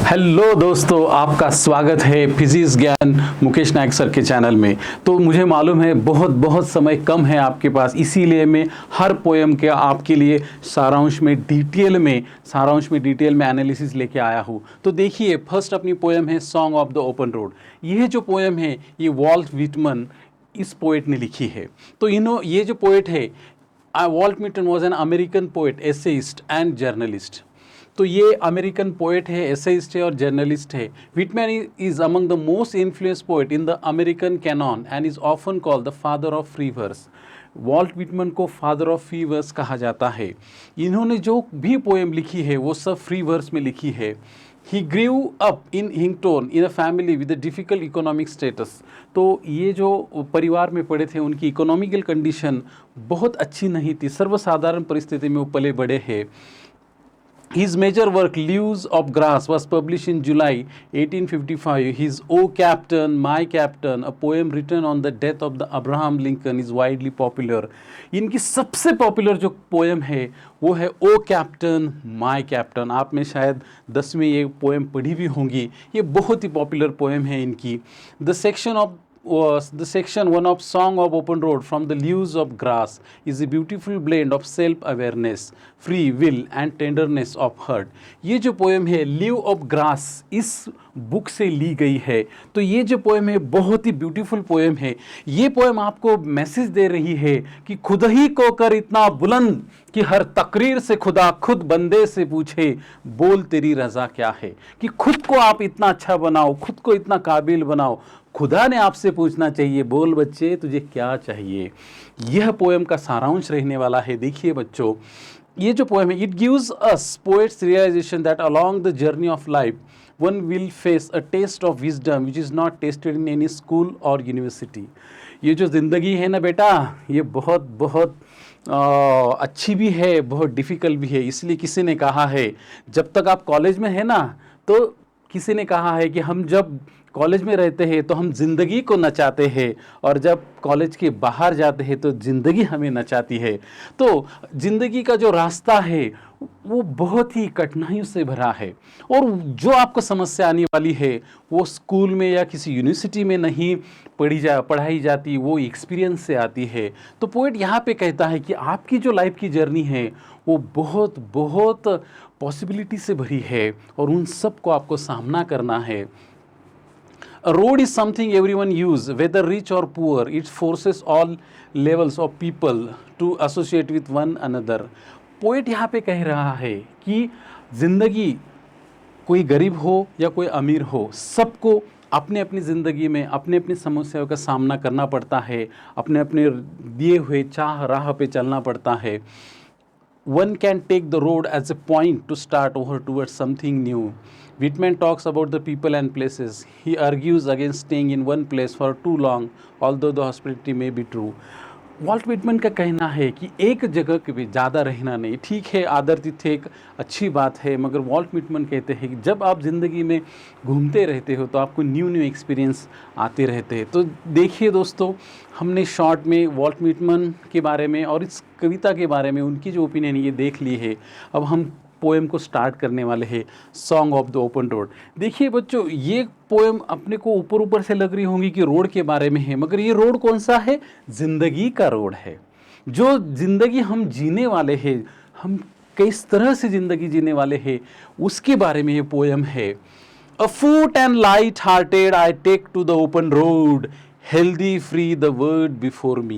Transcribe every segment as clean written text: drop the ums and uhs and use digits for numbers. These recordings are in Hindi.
हेलो दोस्तों, आपका स्वागत है फिजिक्स ज्ञान मुकेश नायक सर के चैनल में। तो मुझे मालूम है बहुत बहुत समय कम है आपके पास, इसीलिए मैं हर पोएम के आपके लिए सारांश में डिटेल में एनालिसिस लेके आया हूँ। तो देखिए, फर्स्ट अपनी पोएम है song of the open road. यह जो पोएम है ये वॉल्ट व्हिटमन इस पोएट ने लिखी है। तो ये जो पोएट है, Walt Whitman was an American poet, essayist and journalist. तो ये अमेरिकन पोएट है, एसेइस्ट है और जर्नलिस्ट है। Whitman is among the most influence poet in the American canon and is often called the father of free verse. Walt Whitman को फादर ऑफ फ्री वर्स कहा जाता है। इन्होंने जो भी पोएम लिखी है वो सब फ्री वर्स में लिखी है। He grew up in hington in a family with a difficult economic status. तो ये जो परिवार में पड़े थे उनकी इकोनॉमिकल कंडीशन बहुत अच्छी नहीं थी, सर्वसाधारण परिस्थिति में वो पले बड़े हैं। His major work, Leaves of Grass, was published in July 1855. His O Captain, My Captain, a poem written on the death of the Abraham Lincoln, is widely popular. इनकी सबसे पॉपुलर जो पोएम है वो है ओ कैप्टन माय कैप्टन। आपने शायद 10वीं ये पोएम पढ़ी भी होंगी। ये बहुत ही पॉपुलर पोएम है इनकी। The section one of Song of Open Road from the Leaves of Grass is a beautiful blend of self-awareness, free will and tenderness of heart. ये जो पोएम है लीव ऑफ ग्रास इस बुक से ली गई है। तो ये जो पोएम है बहुत ही ब्यूटीफुल पोएम है। ये पोएम आपको मैसेज दे रही है कि खुद ही को कर इतना बुलंद कि हर तकरीर से खुदा खुद बंदे से पूछे बोल तेरी रज़ा क्या है। कि खुद को आप इतना अच्छा बनाओ, खुद को इतना काबिल बनाओ, खुदा ने आपसे पूछना चाहिए बोल बच्चे तुझे क्या चाहिए। यह पोएम का सारांश रहने वाला है। देखिए बच्चों, ये जो पोएम है it gives us poets realisation that along the journey of life one will face a test of wisdom which is not tested in any school और यूनिवर्सिटी। ये जो ज़िंदगी है ना बेटा, ये बहुत बहुत अच्छी भी है, बहुत डिफ़िकल्ट भी है। इसलिए किसी ने कहा है जब तक आप कॉलेज में है ना, तो किसी ने कहा है कि हम जब कॉलेज में रहते हैं तो हम ज़िंदगी को नचाते हैं और जब कॉलेज के बाहर जाते हैं तो ज़िंदगी हमें नचाती है। तो ज़िंदगी का जो रास्ता है वो बहुत ही कठिनाइयों से भरा है और जो आपको समस्या आने वाली है वो स्कूल में या किसी यूनिवर्सिटी में नहीं पढ़ाई जाती, वो एक्सपीरियंस से आती है। तो पोएट यहाँ पे कहता है कि आपकी जो लाइफ की जर्नी है वो बहुत बहुत पॉसिबिलिटी से भरी है और उन सब को आपको सामना करना है। A road is something everyone use, whether rich or poor. It forces all levels of people to associate with one another. Poet यहाँ पे कह रहा है कि ज़िंदगी कोई गरीब हो या कोई अमीर हो, सबको अपने अपनी ज़िंदगी में अपने अपनी समस्याओं का सामना करना पड़ता है, अपने अपने दिए हुए चाह राह पे चलना पड़ता है। One can take the road as a point to start over towards something new. Whitman talks about the people and places. He argues against staying in one place for too long, although the hospitality may be true. Walt Whitman का कहना है कि एक जगह के भी ज़्यादा रहना नहीं, ठीक है आदरतिथ्य एक अच्छी बात है, मगर वॉल्ट व्हिटमन कहते हैं कि जब आप ज़िंदगी में घूमते रहते हो तो आपको न्यू एक्सपीरियंस आते रहते हैं। तो देखिए दोस्तों, हमने शॉर्ट में वॉल्ट व्हिटमन के बारे में और इस कविता के बारे में उनकी जो ओपिनियन ये देख ली है। अब हम पोएम को स्टार्ट करने वाले हैं, song of the open road. देखिए बच्चों, ये पोएम अपने को ऊपर ऊपर से लग रही होंगी कि रोड के बारे में है, मगर ये रोड कौन सा है? ज़िंदगी का रोड है। जो ज़िंदगी हम जीने वाले हैं, हम किस तरह से ज़िंदगी जीने वाले हैं, उसके बारे में ये पोएम है। Afoot and light hearted I take to the open road, healthy free the word before me,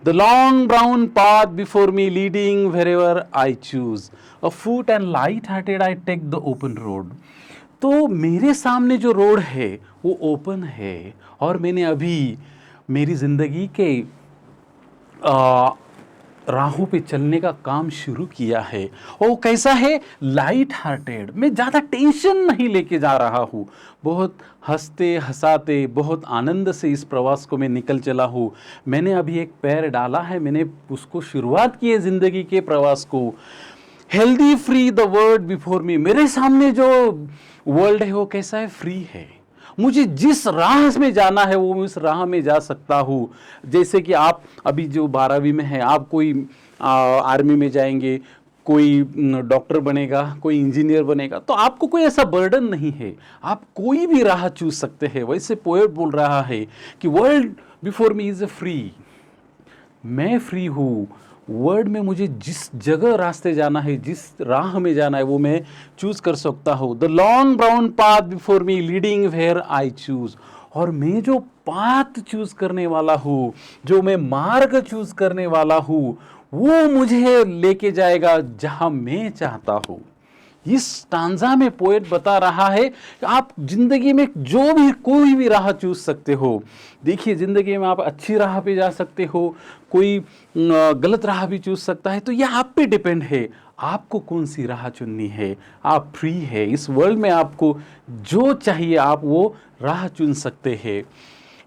the long brown path before me leading wherever I choose, a foot and light hearted I take the open road। तो मेरे सामने जो रोड है वो ओपन है और मैंने अभी मेरी ज़िंदगी के राहों पे चलने का काम शुरू किया है। और वो कैसा है? Light hearted. मैं ज़्यादा टेंशन नहीं लेके जा रहा हूँ, बहुत हंसते हंसाते बहुत आनंद से इस प्रवास को मैं निकल चला हूँ। मैंने अभी एक पैर डाला है, मैंने उसको शुरुआत की है ज़िंदगी के प्रवास को। Healthy free the world before me, मेरे सामने जो वर्ल्ड है वो कैसा है? फ्री है। मुझे जिस राह में जाना है वो मैं उस राह में जा सकता हूँ। जैसे कि आप अभी जो 12वीं में है, आप कोई आर्मी में जाएंगे, कोई डॉक्टर बनेगा, कोई इंजीनियर बनेगा, तो आपको कोई ऐसा बर्डन नहीं है, आप कोई भी राह चूज सकते हैं। वैसे पोएट बोल रहा है कि world before me is free, मैं फ्री हूँ। वर्ल्ड में मुझे जिस जगह रास्ते जाना है, जिस राह में जाना है, वो मैं चूज कर सकता हूँ। The long brown path before me leading where I choose, और मैं जो पाथ चूज करने वाला हूँ, जो मैं मार्ग चूज करने वाला हूँ, वो मुझे लेके जाएगा जहां मैं चाहता हूं। इस स्टांजा में पोएट बता रहा है कि आप जिंदगी में जो भी कोई भी राह चूज सकते हो। देखिए, जिंदगी में आप अच्छी राह पे जा सकते हो, कोई गलत राह भी चूज सकता है। तो यह आप पे डिपेंड है, आपको कौन सी राह चुननी है। आप फ्री है, इस वर्ल्ड में आपको जो चाहिए आप वो राह चुन सकते हैं।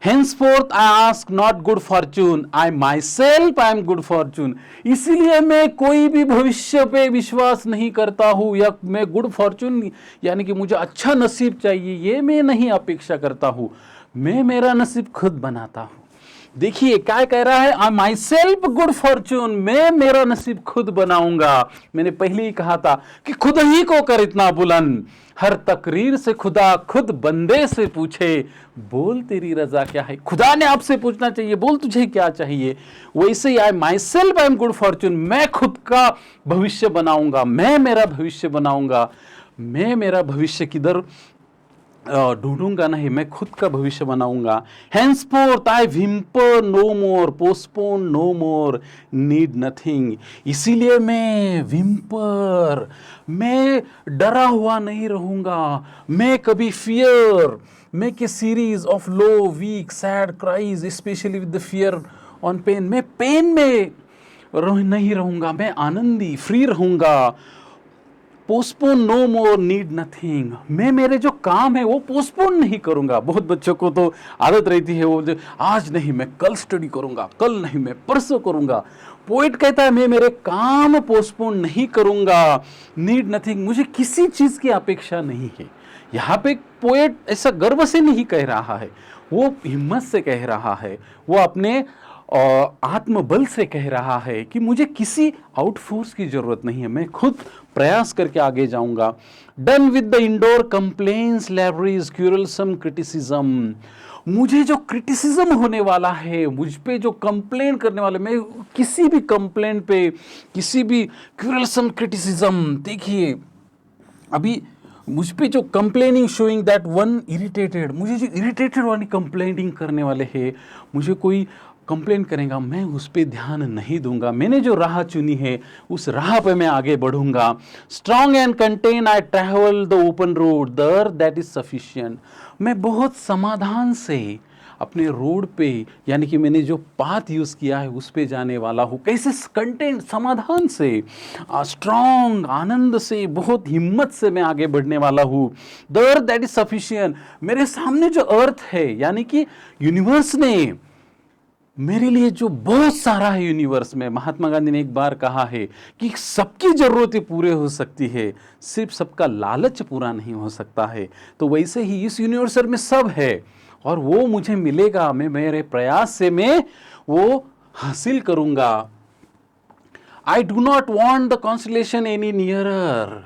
Henceforth I ask not good fortune, I myself I am good fortune। इसीलिए मैं कोई भी भविष्य पे विश्वास नहीं करता हूँ, या मैं गुड फॉर्चून यानी कि मुझे अच्छा नसीब चाहिए, ये मैं नहीं अपेक्षा करता हूँ। मैं मेरा नसीब खुद बनाता हूँ। देखिए क्या कह रहा है, आई माई सेल्फ गुड फॉर्चून, मैं मेरा नसीब खुद बनाऊंगा। मैंने पहले ही कहा था कि खुद ही को कर इतना बुलंद, हर तकरीर से खुदा खुद बंदे से पूछे, बोल तेरी रजा क्या है। खुदा ने आपसे पूछना चाहिए, बोल तुझे क्या चाहिए। वैसे ही I my self I am good fortune, मैं खुद का भविष्य बनाऊंगा, मैं मेरा भविष्य बनाऊंगा। मैं मेरा भविष्य किधर ढूंढूंगा नहीं, मैं खुद का भविष्य बनाऊंगा। Henceforth I whimper no more, postpone no more, need nothing। इसीलिए मैं विम्पर, मैं डरा हुआ नहीं रहूंगा, मैं कभी fear, make a series of low weak sad cries especially with the fear on pain। मैं पेन में नहीं रहूंगा, मैं आनंदी फ्री रहूंगा। पोस्टपोन नो मोर, नीड नथिंग, मैं मेरे जो काम है वो पोस्टपोन नहीं करूंगा। बहुत बच्चों को तो आदत रहती है, वो आज नहीं मैं कल स्टडी करूंगा, कल नहीं मैं परसों करूंगा। पोइट कहता है मैं मेरे काम पोस्टपोन नहीं करूंगा। नीड नथिंग, मुझे किसी चीज की अपेक्षा नहीं है। यहाँ पे पोएट ऐसा गर्व से नहीं कह रहा है, वो हिम्मत से कह रहा है, वो अपने आत्मबल से कह रहा है कि मुझे किसी आउटफोर्स की जरूरत नहीं है, मैं खुद प्रयास करके आगे जाऊंगा। Done with the indoor complaints libraries querulous criticism, मुझे जो क्रिटिसिज्म होने वाला है, मुझ पे जो कंप्लेन करने वाले, मैं किसी भी कंप्लेन पे, किसी भी क्यूरलसम क्रिटिसिज्म, देखिए अभी मुझ पे जो complaining showing that one irritated, मुझे जो इरिटेटेड वाली कंप्लेनिंग करने वाले हैं, मुझे कोई कंप्लेन करेगा, मैं उस पर ध्यान नहीं दूंगा। मैंने जो राह चुनी है उस राह पे मैं आगे बढ़ूंगा। Strong and content I travel the open road, the earth that is sufficient, मैं बहुत समाधान से अपने रोड पे, यानी कि मैंने जो पाथ यूज किया है उस पे जाने वाला हूँ। कैसे? कंटेंट, समाधान से, स्ट्रॉन्ग, आनंद से, बहुत हिम्मत से मैं आगे बढ़ने वाला हूँ। The earth that is sufficient, मेरे सामने जो अर्थ है, यानी कि यूनिवर्स ने मेरे लिए जो बहुत सारा है यूनिवर्स में। महात्मा गांधी ने एक बार कहा है कि सबकी जरूरतें पूरे हो सकती है, सिर्फ सबका लालच पूरा नहीं हो सकता है। तो वैसे ही इस यूनिवर्स में सब है और वो मुझे मिलेगा, मैं मेरे प्रयास से मैं वो हासिल करूंगा। I do not want the constellation any nearer,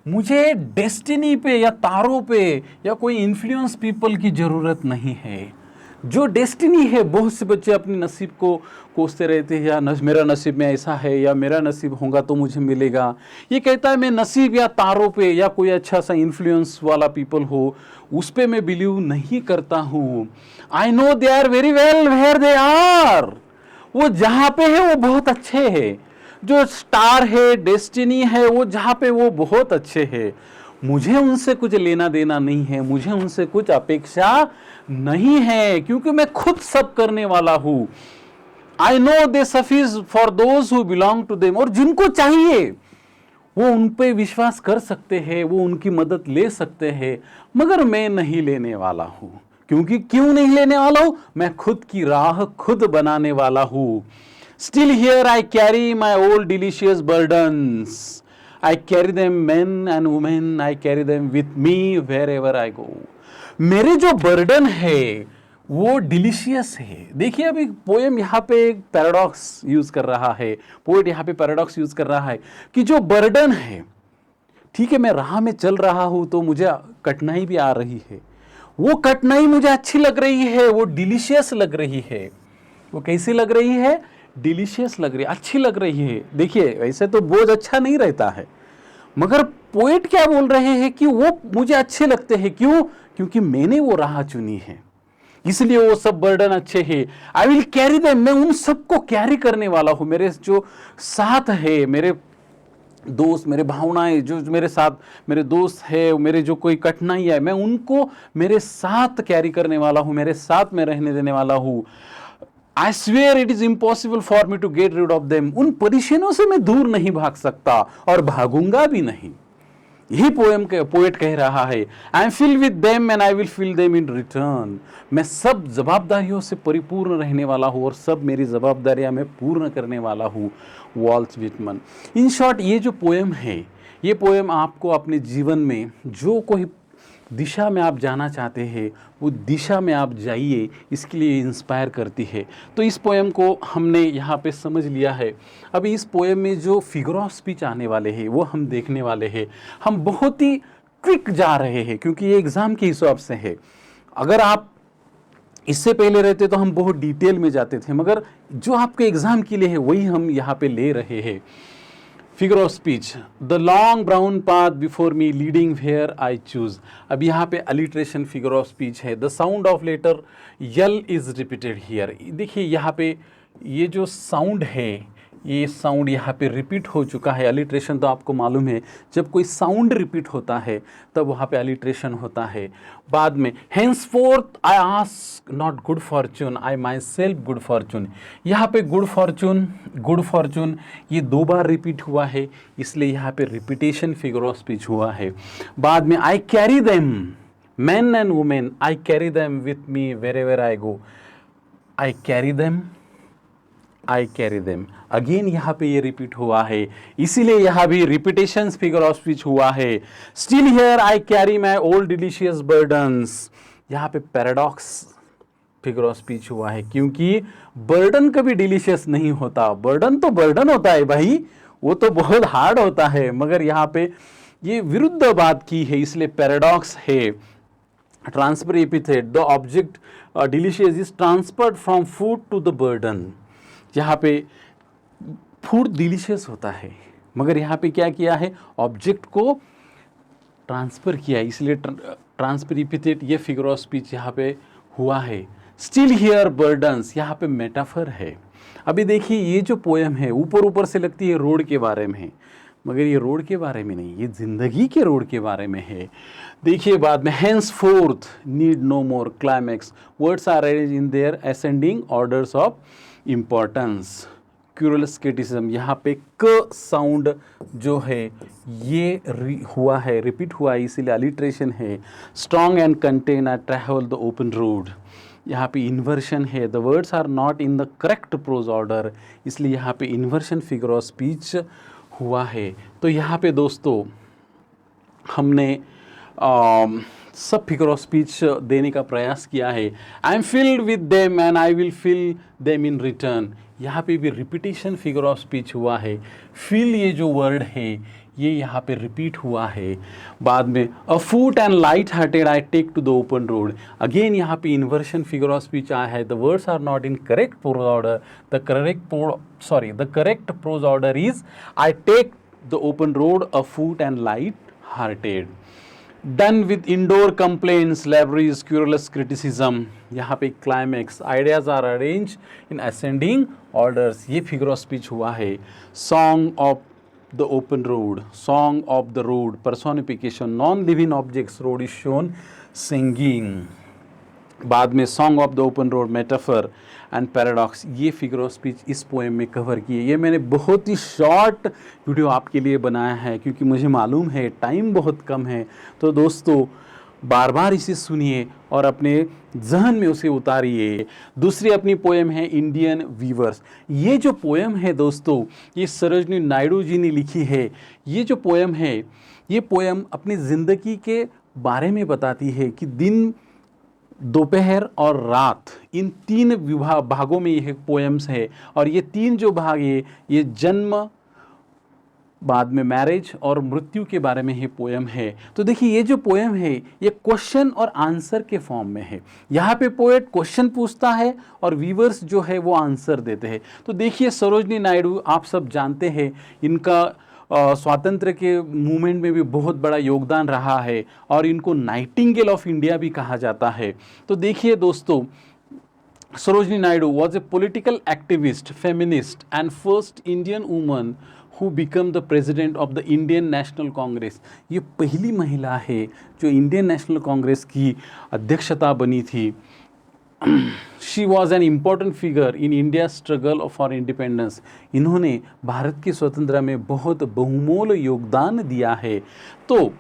मुझे डेस्टिनी पे या तारों पे या कोई इन्फ्लुएंस पीपल की जरूरत नहीं है। जो डेस्टिनी है, बहुत से बच्चे अपने नसीब को कोसते रहते हैं, या मेरा नसीब में ऐसा है, या मेरा नसीब होगा तो मुझे मिलेगा। ये कहता है मैं नसीब या तारों पे या कोई अच्छा सा इन्फ्लुएंस वाला पीपल हो उस पे मैं बिलीव नहीं करता हूँ। I know they are very well where they are, वो जहाँ पे है वो बहुत अच्छे है। जो स्टार है, डेस्टिनी है, वो जहाँ पे वो बहुत अच्छे है। मुझे उनसे कुछ लेना देना नहीं है, मुझे उनसे कुछ अपेक्षा नहीं है, क्योंकि मैं खुद सब करने वाला हूं। I know they suffice for those who belong to them, और जिनको चाहिए वो उन पे विश्वास कर सकते हैं, वो उनकी मदद ले सकते हैं, मगर मैं नहीं लेने वाला हूं। क्योंकि क्यों नहीं लेने वाला हूं? मैं खुद की राह खुद बनाने वाला हूं। Still here I carry my old delicious burdens, I carry them, men and women, I carry them with me wherever I go। मेरे जो बर्डन है वो डिलीशियस है। देखिए अभी पोएम यहाँ पे एक पैराडॉक्स यूज कर रहा है, पोएट यहाँ पे पैराडॉक्स यूज कर रहा है कि जो बर्डन है, ठीक है मैं राह में चल रहा हूं तो मुझे कठिनाई भी आ रही है, वो कठिनाई मुझे अच्छी लग रही है, वो डिलीशियस लग रही है। वो कैसी लग रही है? डिलीशियस लग रही है, अच्छी लग रही है। देखिए वैसे तो बोझ अच्छा नहीं रहता है, मगर पोएट क्या बोल रहे हैं कि वो मुझे अच्छे लगते हैं। क्यों? क्योंकि मैंने वो राह चुनी है, इसलिए वो सब बर्डन अच्छे हैं। आई विल कैरी देम, मैं उन सबको कैरी करने वाला हूं। मेरे जो साथ है, मेरे दोस्त, मेरे भावनाएं जो मेरे साथ, मेरे दोस्त है, मेरे जो कोई कठिनाई है, मैं उनको मेरे साथ कैरी करने वाला हूं, मेरे साथ में रहने देने वाला हूं। I swear it is impossible for me to get rid of them, उन परेशानियों से मैं दूर नहीं भाग सकता और भागूंगा भी नहीं। यही पोएम के पोएट कह रहा है, I am fill with them and I will fill them in return. मैं सब जवाबदारियों से परिपूर्ण रहने वाला हूँ और सब मेरी जवाबदारियां मैं पूर्ण करने वाला हूँ। Vault Whitman. इन शॉर्ट ये जो पोएम है, ये पोएम आपको अपने जीवन में जो कोई दिशा में आप जाना चाहते हैं वो दिशा में आप जाइए, इसके लिए इंस्पायर करती है। तो इस पोएम को हमने यहाँ पे समझ लिया है। अभी इस पोएम में जो फिगर ऑफ स्पीच आने वाले हैं वो हम देखने वाले हैं। हम बहुत ही क्विक जा रहे हैं क्योंकि ये एग्ज़ाम के हिसाब से है। अगर आप इससे पहले रहते तो हम बहुत डिटेल में जाते थे, मगर जो आपके एग्ज़ाम के लिए है वही हम यहाँ पे ले रहे हैं। Figure of speech, the long brown path before me leading where I choose. अब यहाँ पे अलिट्रेशन फिगर ऑफ स्पीच है। The sound of letter L is repeated here. देखिए यहाँ पे ये जो साउंड है, ये साउंड यहाँ पे रिपीट हो चुका है। अलिट्रेशन तो आपको मालूम है, जब कोई साउंड रिपीट होता है तब वहाँ पे अलिट्रेशन होता है। बाद में henceforth I ask not good fortune, I my self good fortune. यहाँ पे गुड फॉर्चून ये 2 बार रिपीट हुआ है, इसलिए यहाँ पे रिपीटेशन फिगर ऑफ स्पीच हुआ है। बाद में I carry them, man and women, I carry them with me wherever I go. I carry them, I carry them, again यहाँ पे ये रिपीट हुआ है, इसीलिए यहाँ भी रिपीटेशन फिगर ऑफ स्पीच हुआ है। Still here I carry my old delicious burdens, यहाँ पे पैराडॉक्स फिगर ऑफ स्पीच हुआ है क्योंकि बर्डन कभी डिलीशियस नहीं होता। बर्डन तो बर्डन होता है भाई, वो तो बहुत हार्ड होता है, मगर यहाँ पे ये विरुद्ध बात की है, इसलिए पैराडॉक्स है। Transfer epithet, the object delicious is transferred from food to the burden. यहाँ पे फूड डिलीशियस होता है, मगर यहाँ पे क्या किया है, ऑब्जेक्ट को ट्रांसफ़र किया, इसलिए ट्रांसफर एपिथेट ये फिगर ऑफ स्पीच यहाँ पे हुआ है। स्टिल हियर बर्डन्स, यहाँ पे मेटाफर है। अभी देखिए ये जो पोएम है ऊपर ऊपर से लगती है रोड के बारे में, मगर ये रोड के बारे में नहीं, ये जिंदगी के रोड के बारे में है। देखिए बाद में henceforth need no more climax, words are arranged in their ascending orders of importance। Querulous criticism, यहाँ पे क साउंड जो है ये हुआ है, रिपीट हुआ है, इसीलिए अलिट्रेशन है। Strong and content I travel the open road, यहाँ पे इन्वर्शन है। The words are not in the correct prose order, इसलिए यहाँ पे इन्वर्शन फिगर ऑफ स्पीच हुआ है। तो यहाँ पे दोस्तों हमने सब फिगर ऑफ स्पीच देने का प्रयास किया है। I am filled with them and I will fill them in return, यहाँ पे भी रिपीटेशन फिगर ऑफ स्पीच हुआ है। फिल ये जो वर्ड है ये यहाँ पे रिपीट हुआ है। बाद में afoot and light hearted I take to the open road, again यहाँ पे इन्वर्शन फिगर ऑफ स्पीच आया है। The words are not in correct prose order, the correct prose order is I take the open road afoot and light hearted. Done with indoor complaints, libraries, querulous criticism, यहाँ पे climax, ideas are arrange in ascending orders, ये फिगर ऑफ स्पीच हुआ है। Song of the open road, song of the road, personification, non living objects, road is shown singing. बाद में song of the open road, metaphor and paradox, ये फिगर ऑफ स्पीच इस पोएम में कवर किए। ये मैंने बहुत ही शॉर्ट वीडियो आपके लिए बनाया है क्योंकि मुझे मालूम है टाइम बहुत कम है। तो दोस्तों बार बार इसे सुनिए और अपने जहन में उसे उतारिए। दूसरी अपनी पोएम है इंडियन वीवर्स। ये जो पोएम है दोस्तों ये सरोजनी नायडू जी ने लिखी है। ये जो पोएम है ये पोएम अपनी ज़िंदगी के बारे में बताती है कि दिन दोपहर और रात, इन तीन भागों में यह पोएम्स है। और ये तीन जो भाग है, ये जन्म, बाद में मैरिज और मृत्यु के बारे में ये पोएम है। तो देखिए ये जो पोएम है ये क्वेश्चन और आंसर के फॉर्म में है। यहाँ पे पोएट क्वेश्चन पूछता है और व्यूअर्स जो है वो आंसर देते हैं। तो देखिए सरोजनी नायडू, आप सब जानते हैं इनका स्वातंत्र्य के मूवमेंट में भी बहुत बड़ा योगदान रहा है और इनको नाइटिंगेल ऑफ इंडिया भी कहा जाता है। तो देखिए दोस्तों, Sarojini Naidu was a political activist, feminist, and first Indian woman who became the president of the Indian National Congress. ये पहली महिला है जो इंडियन नेशनल कांग्रेस की अध्यक्षता बनी थी। She was an important figure in India's struggle for independence. इन्होंने भारत की स्वतंत्रता में बहुत बहुमूल्य योगदान दिया है। तो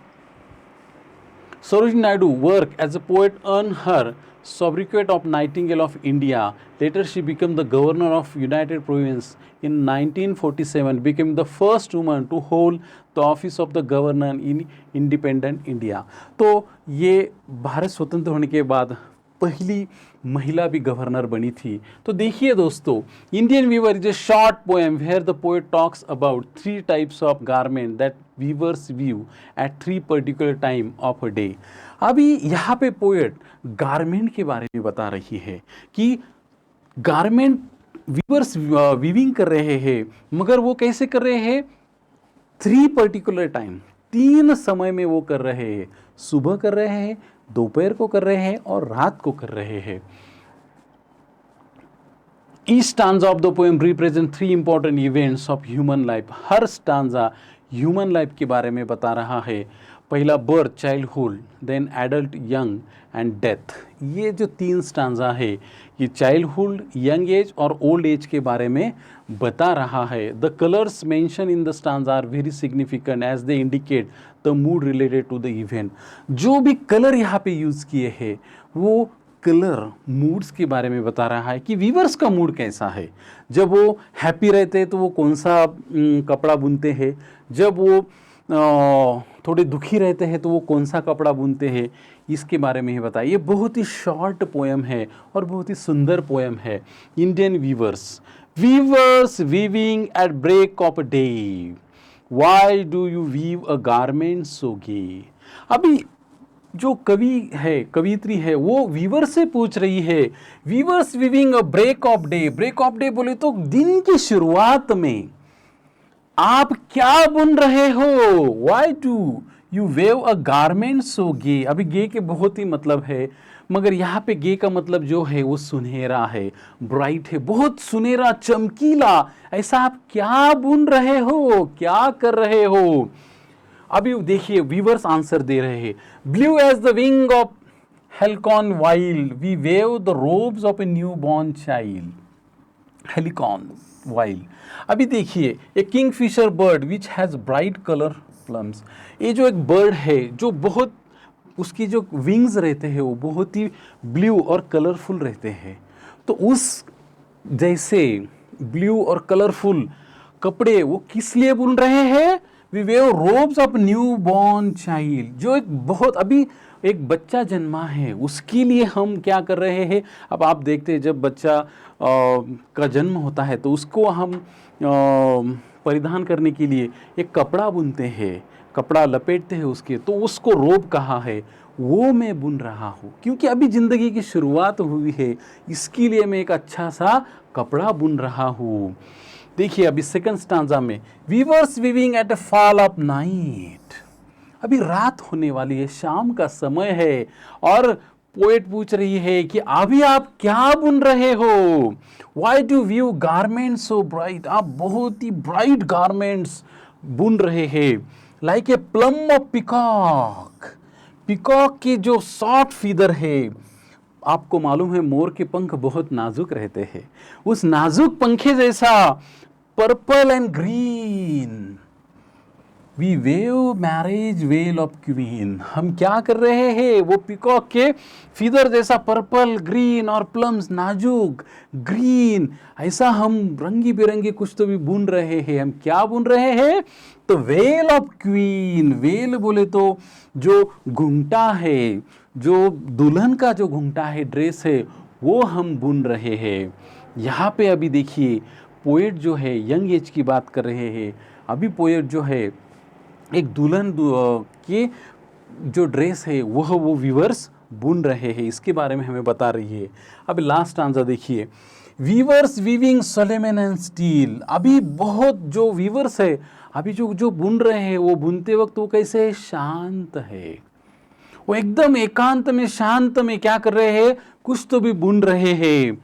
Sarojini Naidu worked as a poet, earned her sobriquet of Nightingale of India. Later she became the governor of United Province. In 1947 became the first woman to hold the office of the governor in independent India. तो ये भारत स्वतंत्र होने के बाद पहली महिला भी गवर्नर बनी थी। तो देखिए दोस्तों, Indian weaver is a short poem where the poet talks about 3 types of garment that weavers view at 3 particular time of a day. अभी यहाँ पे पोएट गारमेंट के बारे में बता रही है कि गारमेंट वीवर्स वीविंग कर रहे हैं, मगर वो कैसे कर रहे हैं? 3 पर्टिकुलर टाइम, 3 समय में वो कर रहे हैं। सुबह कर रहे हैं, दोपहर को कर रहे हैं और रात को कर रहे हैं। Each stanza of the poem represent 3 important events of human life. हर स्टांजा ह्यूमन लाइफ के बारे में बता रहा है। पहला birth, childhood, then adult, young and death. ये जो 3 स्टांजा है ये चाइल्डहुड, यंग एज और ओल्ड एज के बारे में बता रहा है। The colours mention in the stanza are very significant as they indicate the mood related to the event. जो भी कलर यहाँ पे यूज़ किए हैं वो कलर मूड्स के बारे में बता रहा है कि वीवर्स का मूड कैसा है। जब वो हैप्पी रहते हैं तो वो कौन सा कपड़ा बुनते हैं, जब वो थोड़े दुखी रहते हैं तो वो कौन सा कपड़ा बुनते हैं, इसके बारे में ही बताया। ये बहुत ही शॉर्ट पोएम है और बहुत ही सुंदर पोएम है। Indian weavers, weavers weaving at break of day, why do you weave a garment so gay. अभी जो कवि है, कवित्री है, वो वीवर से पूछ रही है, weavers weaving a break of day. Break of day बोले तो दिन की शुरुआत में आप क्या बुन रहे हो? Why do you weave a garment so gay? अभी गे के बहुत ही मतलब है, मगर यहाँ पे गे का मतलब जो है वो सुनहरा है, ब्राइट है, बहुत सुनहरा, चमकीला। ऐसा आप क्या बुन रहे हो, क्या कर रहे हो? अभी देखिए वीवर्स आंसर दे रहे हैं। Blue as the wing of halcyon wild we weave the robes of a new born child. Halcyon wild. अभी देखिए, a kingfisher bird which has bright colour plumes. ये जो एक बर्ड है जो बहुत, उसकी जो विंग्स रहते हैं वो बहुत ही ब्लू और कलरफुल रहते हैं। तो उस जैसे ब्लू और कलरफुल कपड़े वो किस लिए बुन रहे हैं? We weave robes of new born child. जो एक बहुत अभी एक बच्चा जन्मा है उसके लिए हम क्या कर रहे हैं? अब आप देखते हैं जब बच्चा का जन्म होता है तो उसको हम परिधान करने के लिए एक कपड़ा बुनते हैं, कपड़ा लपेटते हैं उसके, तो उसको रोब कहा है। वो मैं बुन रहा हूँ क्योंकि अभी ज़िंदगी की शुरुआत हुई है, इसके लिए मैं एक अच्छा सा कपड़ा बुन रहा हूँ। देखिए अभी सेकंड स्टांजा में, viewers weaving at a fall of night. अभी रात होने वाली है, शाम का समय है और पोएट पूछ रही है कि अभी आप क्या बुन रहे हो? Why do you garments so bright? आप बहुत ही ब्राइट गारमेंट्स बुन रहे हैं। Like a plum of peacock. Peacock के जो सॉफ्ट फीदर है, आपको मालूम है मोर के पंख बहुत नाजुक रहते हैं, उस नाजुक पंखे जैसा purple and green. We weave marriage veil of queen. हम क्या कर रहे हैं? वो पिकॉक के फीदर जैसा पर्पल, ग्रीन और प्लम्स, नाजुक ग्रीन, ऐसा हम रंगी बिरंगी कुछ तो भी बुन रहे हैं। हम क्या बुन रहे हैं? तो वेल ऑफ क्वीन। वेल बोले तो जो घुंघटा है, जो दुल्हन का जो घूंघटा है, ड्रेस है, वो हम बुन रहे हैं। यहाँ पे अभी देखिए पोएट जो है यंग एज की बात कर रहे हैं। अभी पोएट जो है एक दुल्हन के जो ड्रेस है वो वीवर्स बुन रहे हैं, इसके बारे में हमें बता रही है। अब लास्ट आंसर देखिए, वीवर्स वीविंग सोलेमन एंड स्टील। अभी बहुत जो वीवर्स है, अभी जो बुन रहे हैं, वो बुनते वक्त वो कैसे है, शांत है, वो एकदम एकांत में शांत में क्या कर रहे हैं, कुछ तो भी बुन रहे हैं।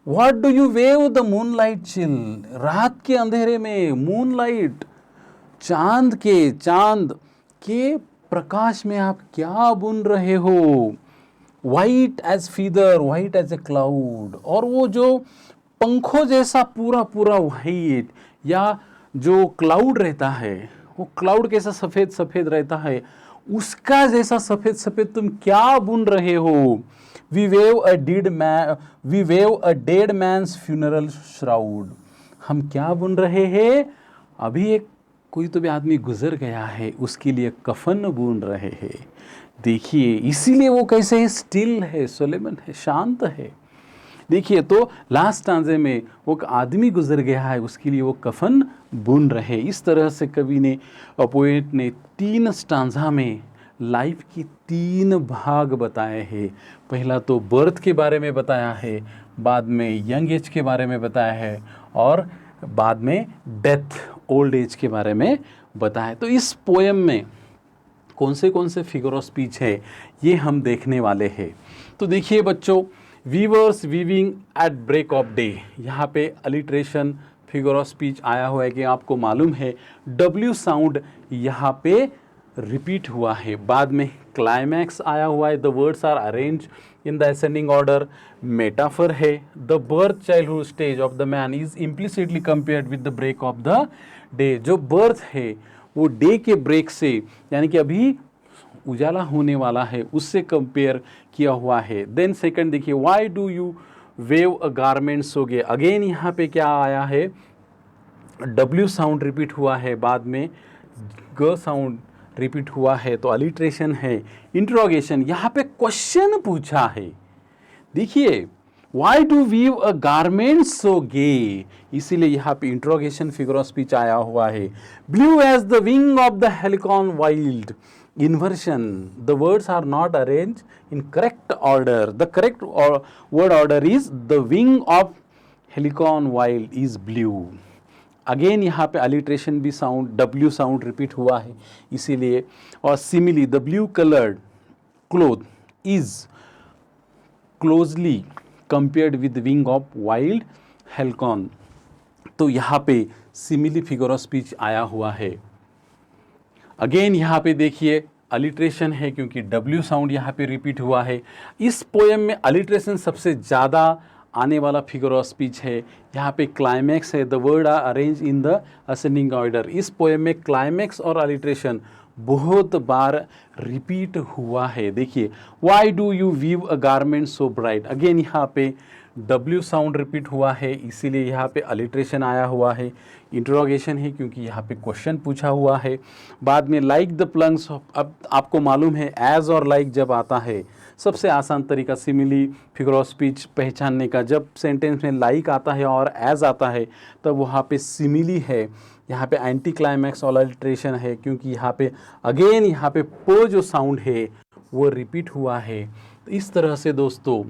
What do you wave the moonlight chill. रात के अंधेरे में मूनलाइट, चांद के प्रकाश में आप क्या बुन रहे हो। White as feather, white as a cloud. और वो जो पंखों जैसा पूरा पूरा वाइट, या जो क्लाउड रहता है, वो क्लाउड कैसा सफेद सफेद रहता है, उसका जैसा सफेद सफेद तुम क्या बुन रहे हो। We weave a dead man's funeral shroud. हम क्या बुन रहे हैं, अभी एक कोई तो भी आदमी गुजर गया है, उसके लिए कफन बुन रहे हैं। देखिए इसीलिए वो कैसे है, स्टिल है, सोलेमन है, शांत है। देखिए तो लास्ट स्टांजे में वो आदमी गुजर गया है, उसके लिए वो कफन बुन रहे। इस तरह से कवि ने, पोएट ने 3 स्टांजा में लाइफ की 3 भाग बताए हैं। पहला तो बर्थ के बारे में बताया है, बाद में यंग एज के बारे में बताया है, और बाद में डेथ, ओल्ड एज के बारे में बताया। तो इस पोएम में कौन से फिगर ऑफ स्पीच है, ये हम देखने वाले हैं। तो देखिए बच्चों, weavers weaving at break of day, यहाँ पे अलिट्रेशन फिगर ऑफ स्पीच आया हुआ है कि आपको मालूम है डब्ल्यू साउंड यहाँ पे रिपीट हुआ है। बाद में क्लाइमैक्स आया हुआ है, the words are arrange in the ascending order. Metaphor है, the birth childhood stage of the man is implicitly compared with the break of the day. जो बर्थ है वो डे के ब्रेक से, यानी कि अभी उजाला होने वाला है, उससे कंपेयर किया हुआ है। देन सेकंड देखिए, why do you weave a garment so gay. अगेन यहाँ पे क्या आया है, डब्ल्यू साउंड रिपीट हुआ है, बाद में ग साउंड रिपीट हुआ है, तो अलिट्रेशन है। इंट्रोगेशन, यहाँ पे क्वेश्चन पूछा है। देखिए why do weave a garment so gay, इसीलिए यहाँ पे इंट्रोगेशन फिगर ऑफ स्पीच आया हुआ है। Blue as the wing of the halcyon wild, inversion, the words are not arranged in correct order. The correct word order is the wing of helicon wild is blue. Again यहाँ पे अलिट्रेशन भी साउंड, W साउंड रिपीट हुआ है इसीलिए। और simile, the blue coloured cloth is closely compared with wing of wild Helicon, तो यहाँ पे सिमिली फिगर ऑफ स्पीच आया हुआ है। अगेन यहाँ पे देखिए अलिट्रेशन है, क्योंकि W साउंड यहाँ पे रिपीट हुआ है। इस पोएम में अलिट्रेशन सबसे ज़्यादा आने वाला फिगर ऑफ स्पीच है। यहाँ पे क्लाइमैक्स है, the word are arrange in the ascending order. इस पोएम में क्लाइमैक्स और अलिट्रेशन बहुत बार रिपीट हुआ है। देखिए, why do you weave a garment so bright, again यहाँ पे W साउंड रिपीट हुआ है, इसीलिए यहाँ पे अलिट्रेशन आया हुआ है। इंट्रोगेशन है, क्योंकि यहाँ पे क्वेश्चन पूछा हुआ है। बाद में लाइक द प्लंग्स, अब आपको मालूम है एज और लाइक जब आता है, सबसे आसान तरीका सिमिली फिगर ऑफ स्पीच पहचानने का, जब सेंटेंस में लाइक आता है और एज आता है तब वहाँ पे सिमिली है। यहाँ पे एंटी क्लाइमैक्स और अलिट्रेशन है, क्योंकि यहाँ पे अगेन यहाँ पे प जो साउंड है वो रिपीट हुआ है। तो इस तरह से दोस्तों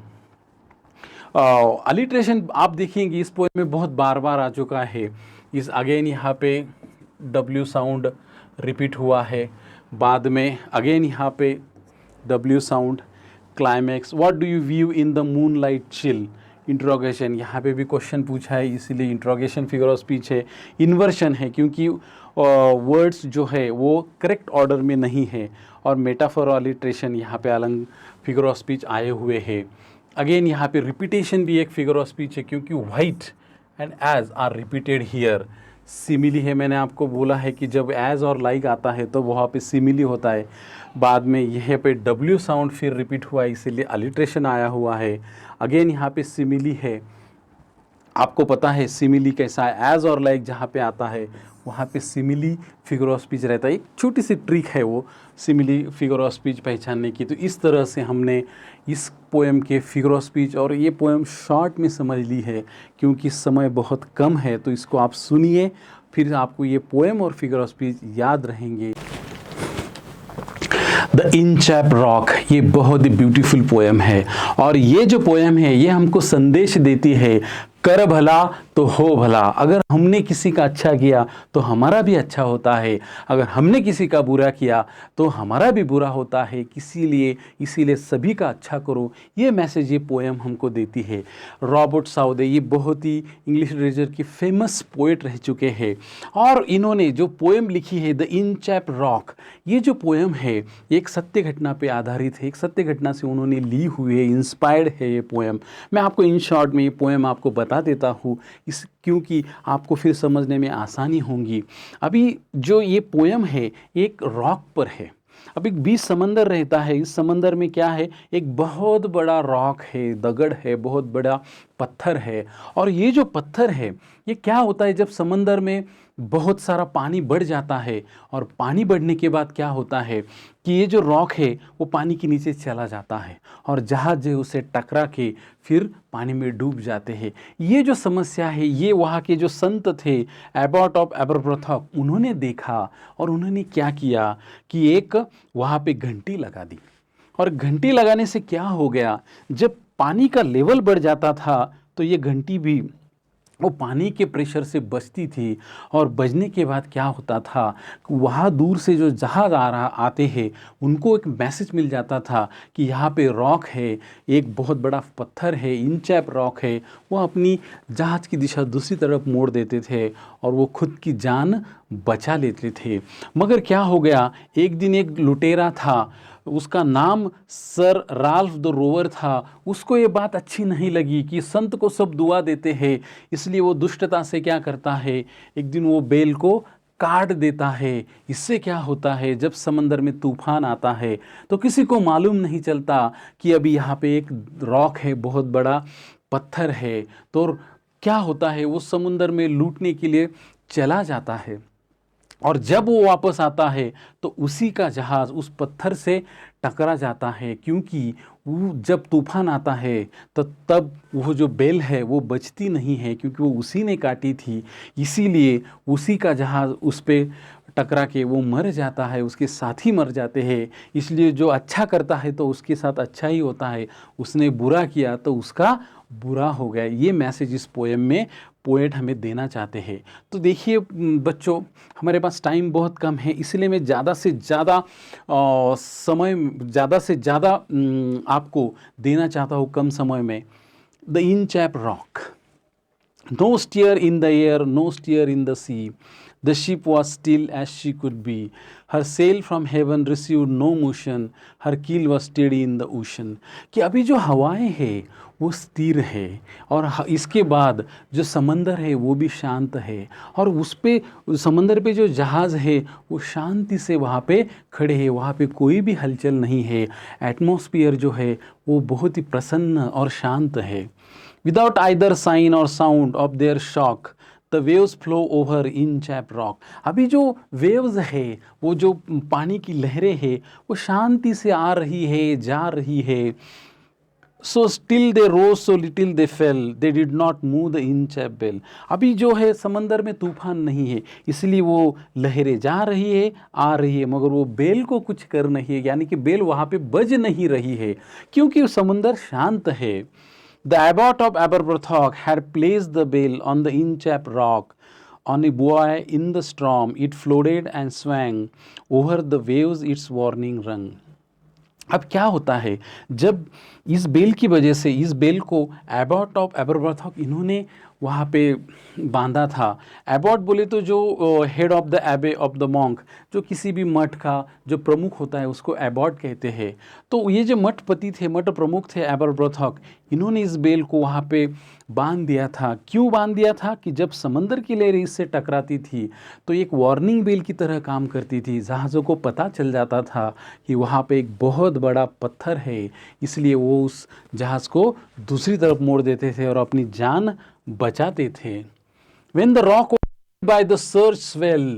अलिट्रेशन आप देखेंगे इस पोएम में बहुत बार बार आ चुका है। इस अगेन यहाँ पे W साउंड रिपीट हुआ है, बाद में अगेन यहाँ पे W sound, climax, what do you view in the moonlight chill, interrogation, यहाँ पे भी क्वेश्चन पूछा है इसीलिए इंट्रोगेशन फिगर ऑफ स्पीच है। इन्वर्शन है, क्योंकि वर्ड्स जो है वो करेक्ट ऑर्डर में नहीं है। और मेटाफर और अलिट्रेशन यहाँ पे अलग फिगर ऑफ स्पीच आए हुए हैं। अगेन यहाँ पे रिपीटेशन भी एक फिगर ऑफ स्पीच है, क्योंकि white and as are repeated here. Simile है, मैंने आपको बोला है कि जब एज और लाइक आता है तो वहाँ पे सिमिली होता है। बाद में यह पे W साउंड फिर रिपीट हुआ है, इसीलिए अलिट्रेशन आया हुआ है। अगेन यहाँ पे सिमिली है, आपको पता है सिमिली कैसा है, एज और लाइक जहाँ पे आता है वहाँ पे सिमिली फिगर ऑफ स्पीच रहता है। एक छोटी सी ट्रिक है वो सिमिली फिगर ऑफ स्पीच पहचानने की। तो इस तरह से हमने इस पोएम के फिगर ऑफ स्पीच, और ये पोएम शॉर्ट में समझ ली है क्योंकि समय बहुत कम है। तो इसको आप सुनिए, फिर आपको ये पोएम और फिगर ऑफ स्पीच याद रहेंगे। द इंचैप रॉक, ये बहुत ही ब्यूटीफुल पोएम है, और ये जो पोएम है ये हमको संदेश देती है, कर भला तो हो भला। अगर हमने किसी का अच्छा किया तो हमारा भी अच्छा होता है, अगर हमने किसी का बुरा किया तो हमारा भी बुरा होता है। इसीलिए सभी का अच्छा करो, ये मैसेज ये पोएम हमको देती है। रॉबर्ट साउदे ये बहुत ही इंग्लिश लिटरेचर की फेमस पोएट रह चुके हैं, और इन्होंने जो पोएम लिखी है द इंचैप रॉक, ये जो पोएम है एक सत्य घटना पे आधारित है। एक सत्य घटना से उन्होंने ली हुई है, इंस्पायर्ड है ये पोएम। मैं आपको इन शॉर्ट में ये पोएम आपको बता देता हूँ क्योंकि आपको फिर समझने में आसानी होगी। अभी जो ये पोएम है एक रॉक पर है। अब एक बीच समंदर रहता है, इस समंदर में क्या है, एक बहुत बड़ा रॉक है, दगड़ है, बहुत बड़ा पत्थर है। और ये जो पत्थर है ये क्या होता है, जब समंदर में बहुत सारा पानी बढ़ जाता है, और पानी बढ़ने के बाद क्या होता है कि ये जो रॉक है वो पानी के नीचे चला जाता है, और जहाज जो उसे टकरा के फिर पानी में डूब जाते हैं। ये जो समस्या है ये वहाँ के जो संत थे एबॉट ऑफ एबरब्रोथॉक, उन्होंने देखा, और उन्होंने क्या किया कि एक वहाँ पे घंटी लगा दी। और घंटी लगाने से क्या हो गया, जब पानी का लेवल बढ़ जाता था तो ये घंटी भी वो पानी के प्रेशर से बचती थी। और बजने के बाद क्या होता था, वहाँ दूर से जो जहाज आते हैं उनको एक मैसेज मिल जाता था कि यहाँ पे रॉक है, एक बहुत बड़ा पत्थर है, इंचैप रॉक है। वो अपनी जहाज की दिशा दूसरी तरफ मोड़ देते थे और वो खुद की जान बचा लेते थे। मगर क्या हो गया, एक दिन एक लुटेरा था, उसका नाम सर राल्फ द रोवर था। उसको ये बात अच्छी नहीं लगी कि संत को सब दुआ देते हैं, इसलिए वो दुष्टता से क्या करता है, एक दिन वो बेल को काट देता है। इससे क्या होता है, जब समंदर में तूफान आता है तो किसी को मालूम नहीं चलता कि अभी यहाँ पे एक रॉक है, बहुत बड़ा पत्थर है। तो क्या होता है, वो समुंदर में लूटने के लिए चला जाता है, और जब वो वापस आता है तो उसी का जहाज़ उस पत्थर से टकरा जाता है। क्योंकि वो जब तूफान आता है तो तब वो जो बेल है वो बचती नहीं है, क्योंकि वो उसी ने काटी थी। इसीलिए उसी का जहाज़ उस पे टकरा के वो मर जाता है, उसके साथी मर जाते हैं। इसलिए जो अच्छा करता है तो उसके साथ अच्छा ही होता है, उसने बुरा किया तो उसका बुरा हो गया। ये मैसेज इस पोएम में पोएट हमें देना चाहते हैं। तो देखिए बच्चों, हमारे पास टाइम बहुत कम है, इसलिए मैं ज़्यादा से ज़्यादा आपको देना चाहता हूँ कम समय में। The Inchcape rock, no steer in the air, no steer in the sea. The ship was still as she could be. Her sail from heaven received no motion. Her keel was steady in the ocean. कि अभी जो हवाएं हैं वो स्थिर है, और इसके बाद जो समंदर है वो भी शांत है, और उस पे समंदर पे जो जहाज़ है वो शांति से वहाँ पे खड़े हैं, वहाँ पे कोई भी हलचल नहीं है। एटमॉस्फियर जो है वो बहुत ही प्रसन्न और शांत है। Without either sign or sound of their shock, the waves flow over Inchcape rock. अभी जो वेव्स है, वो जो पानी की लहरें हैं, वो शांति से आ रही है, जा रही है। So still they rose, so little they fell. They did not move the Inchcape bell. अभी जो है समंदर में तूफान नहीं है, इसलिए वो लहरें जा रही है, आ रही है, मगर वो बेल को कुछ कर नहीं है, यानी कि बेल वहाँ पे बज नहीं रही है, क्योंकि समंदर शांत है। The abbot of Aberbrothock had placed the bell on the Inchap rock. On a buoy in the storm, it floated and swung over the waves its warning rung. अब क्या होता है, जब इस बेल की वजह से, इस बेल को एबॉट ऑफ एबरब्रोथॉक इन्होंने वहाँ पे बांधा था। एबॉट बोले तो जो हेड ऑफ द एबे ऑफ द मॉन्क, जो किसी भी मठ का जो प्रमुख होता है उसको एबॉट कहते हैं। तो ये जो मठपति थे, मठ प्रमुख थे एबरब्रोथॉक, इन्होंने इस बेल को वहाँ पे बांध दिया था। क्यों बांध दिया था कि जब समंदर की लहरें इससे टकराती थी तो एक वार्निंग बेल की तरह काम करती थी। जहाज़ों को पता चल जाता था कि वहाँ पे एक बहुत बड़ा पत्थर है, इसलिए वो उस जहाज़ को दूसरी तरफ मोड़ देते थे और अपनी जान बचाते थे। When the rock was by the search well,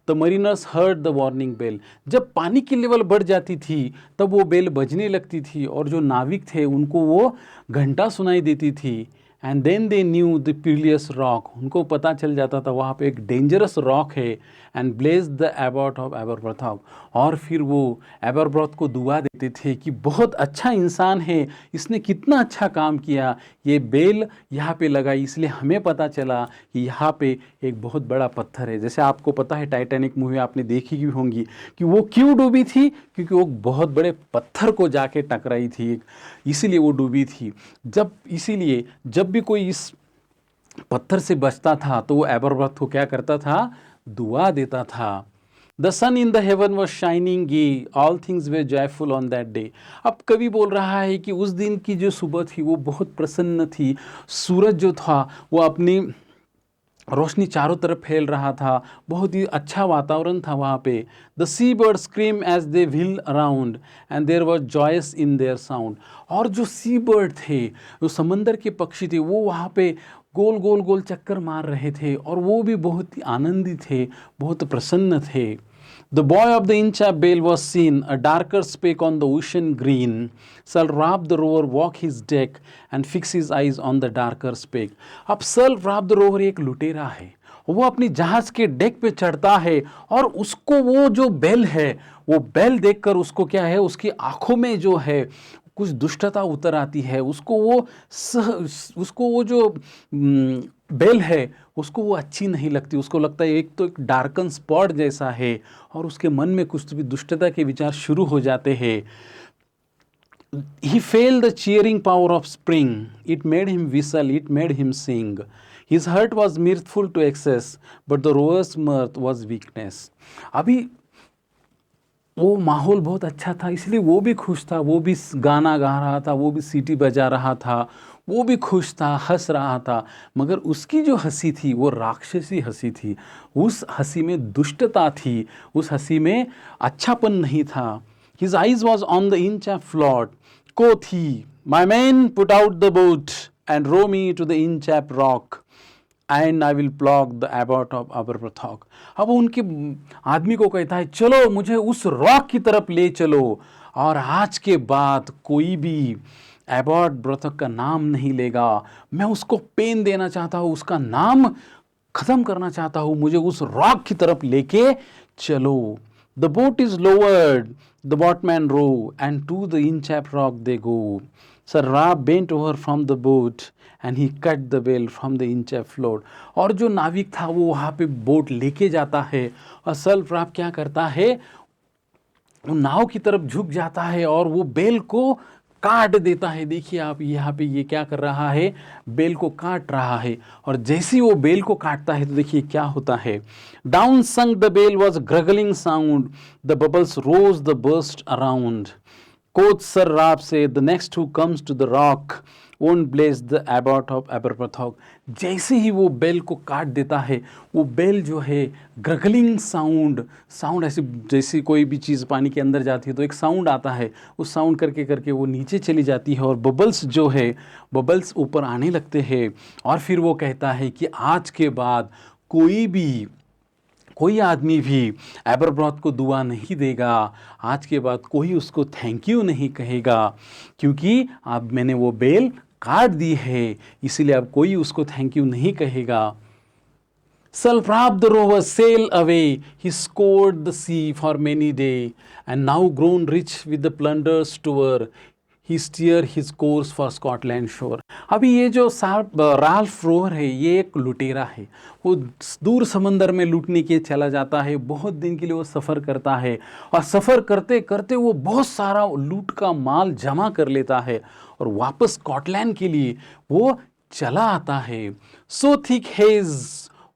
the mariners heard the warning bell. जब पानी की लेवल बढ़ जाती थी तब वो बेल बजने लगती थी और जो नाविक थे उनको वो घंटा सुनाई देती थी. And then they knew the perilous rock, उनको पता चल जाता था वहाँ पे एक डेंजरस रॉक है. And bless the abbot of Aberbrothok, और फिर वो एबरब्रॉथ को दुआ देते थे कि बहुत अच्छा इंसान है, इसने कितना अच्छा काम किया, ये बेल यहाँ पे लगाई इसलिए हमें पता चला कि यहाँ पे एक बहुत बड़ा पत्थर है. जैसे आपको पता है टाइटैनिक मूवी आपने देखी भी होंगी कि वो क्यों डूबी थी, क्योंकि वो बहुत बड़े पत्थर को जाके टकराई थी, इसीलिए वो डूबी थी. इसीलिए जब भी कोई इस पत्थर से बचता था तो वो एबरब्रॉथ को क्या करता था, दुआ देता था. The sun in the heaven was shining gay, all things were joyful on that day. अब कवि बोल रहा है कि उस दिन की जो सुबह थी वो बहुत प्रसन्न थी. सूरज जो था वो अपनी रोशनी चारों तरफ फैल रहा था, बहुत ही अच्छा वातावरण था वहाँ पे. The sea bird scream as they wheel around and there was joys in their sound. और जो सी बर्ड थे, जो समंदर के पक्षी थे, वो वहाँ पे गोल गोल गोल चक्कर मार रहे थे और वो भी बहुत ही आनंदित थे, बहुत प्रसन्न थे. The boy of the Inchap Bale was seen, a darker speck on the ocean green. Sir Ralph the Rover walk his deck and fix his eyes on the darker speck. अब सर राल्फ द रोवर एक लुटेरा है, वो अपनी जहाज के डेक पे चढ़ता है और उसको वो जो बेल है, वो बेल देखकर उसको क्या है, उसकी आंखों में जो है कुछ दुष्टता उतर आती है. उसको वो जो बेल है उसको वो अच्छी नहीं लगती. उसको लगता है एक तो एक डार्कन स्पॉट जैसा है और उसके मन में कुछ भी दुष्टता के विचार शुरू हो जाते हैं. He felt the cheering power of spring. It made him whistle, it made him sing. His heart was mirthful to excess, but the rover's mirth was weakness. अभी वो माहौल बहुत अच्छा था इसलिए वो भी खुश था, वो भी गाना गा रहा था, वो भी सीटी बजा रहा था, वो भी खुश था, हंस रहा था. मगर उसकी जो हंसी थी वो राक्षसी हंसी थी. उस हंसी में दुष्टता थी, उस हंसी में अच्छापन नहीं था. His eyes was on the Inchap flood. Quoth he, my men, put out the boat and row me to the Inchap rock. And I will plague the abbot of Aberbrothok. अब उनके आदमी को कहता है चलो मुझे उस रॉक की तरफ ले चलो, और आज के बाद कोई भी एबॉट का नाम नहीं लेगा. मैं उसको पेन देना चाहता हूँ, उसका नाम ख़त्म करना चाहता हूँ, मुझे उस रॉक की तरफ लेके चलो. The boat is lowered, the boatmen row and to the Inchcape rock they go. Sir Ralph bent over from the boat and he cut the bell from the Inchcape float. और जो नाविक था वो वहाँ पे बोट लेके जाता है और सर राल्फ क्या करता है, वो नाव की तरफ झुक जाता है और वो बेल को काट देता है. देखिए आप यहाँ पे ये क्या कर रहा है, बेल को काट रहा है. और जैसे ही वो बेल को काटता है तो देखिए क्या होता है. Down sunk the bell was gurgling sound, the bubbles rose the burst around. Quoth sir Ralph से the next who comes to the rock won't blaze the abbot of Aberbrothock. जैसे ही वो बेल को काट देता है, वो बेल जो है ग्रगलिंग साउंड ऐसे जैसे कोई भी चीज़ पानी के अंदर जाती है तो एक साउंड आता है, उस साउंड करके करके वो नीचे चली जाती है और बबल्स जो है बबल्स ऊपर आने लगते हैं. और फिर वो कहता है कि आज के बाद कोई आदमी भी एबरब्रॉथ को दुआ नहीं देगा, आज के बाद कोई उसको थैंक यू नहीं कहेगा, क्योंकि अब मैंने वो बेल काट दी है, इसीलिए अब कोई उसको थैंक यू नहीं कहेगा. Sir Ralph the rover sailed away, he scoured the sea for many days, and now grown rich with the plunder store, he steered his course for Scotland shore. अभी ये जो राल्फ रोवर है ये एक लुटेरा है, वो दूर समंदर में लूटने के चला जाता है. बहुत दिन के लिए वो सफ़र करता है और सफ़र करते करते वो बहुत सारा लूट का माल जमा कर लेता है और वापस स्कॉटलैंड के लिए वो चला आता है. So thick hedge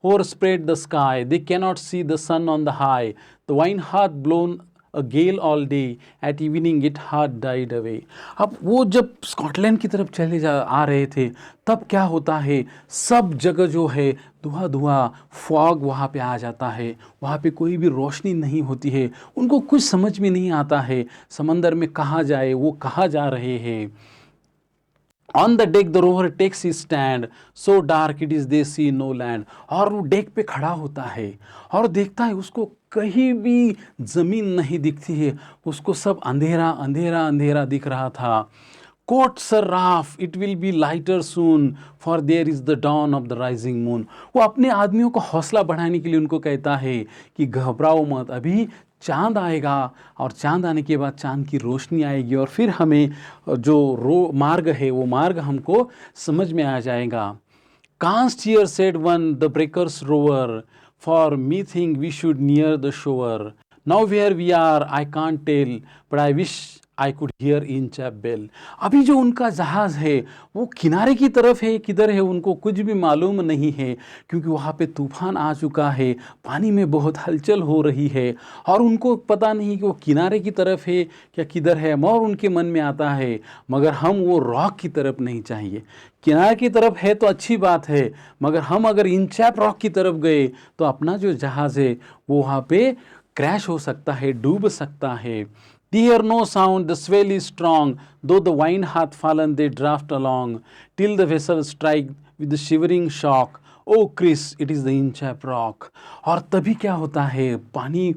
overspread the sky, they cannot see the sun on the high, the wine hath blown a gale all day, at evening it hath died away. अब वो जब स्कॉटलैंड की तरफ आ रहे थे तब क्या होता है, सब जगह जो है धुआं फॉग वहाँ पे आ जाता है, वहाँ पे कोई भी रोशनी नहीं होती है. उनको कुछ समझ में नहीं आता है समंदर में कहाँ जाए, वो कहाँ जा रहे हैं. On the deck the rover takes his stand, so dark it is they see no land. और वो डेक पे खड़ा होता है और देखता है उसको कहीं भी जमीन नहीं दिखती है, उसको सब अंधेरा अंधेरा अंधेरा दिख रहा था। Quoth sir Ralph it will be lighter soon for there is the dawn of the rising moon. वो अपने आदमियों को हौसला बढ़ाने के लिए उनको कहता है कि घबराओ मत, अभी चांद आएगा और चांद आने के बाद चांद की रोशनी आएगी और फिर हमें जो मार्ग है वो मार्ग हमको समझ में आ जाएगा। Canst hear said one the breakers rover, for me think we should near the shore. Now where we are I can't tell, but I wish I could hear Inchcape bell. अभी जो उनका जहाज़ है वो किनारे की तरफ है, किधर है उनको कुछ भी मालूम नहीं है, क्योंकि वहाँ पे तूफान आ चुका है, पानी में बहुत हलचल हो रही है और उनको पता नहीं कि वो किनारे की तरफ है क्या किधर है। और उनके मन में आता है मगर हम वो रॉक की तरफ नहीं चाहिए, किनारे की तरफ है तो अच्छी बात है, मगर हम अगर इंचैप रॉक की तरफ गए तो अपना जो जहाज़ है वो वहाँ पे क्रैश हो सकता है, डूब सकता है। They hear no sound, the swell is strong, though the wind hath fallen, they draft along, till the vessel strike with the shivering shock. Oh Chris, it is the Inchap rock. और तभी क्या होता है, पानी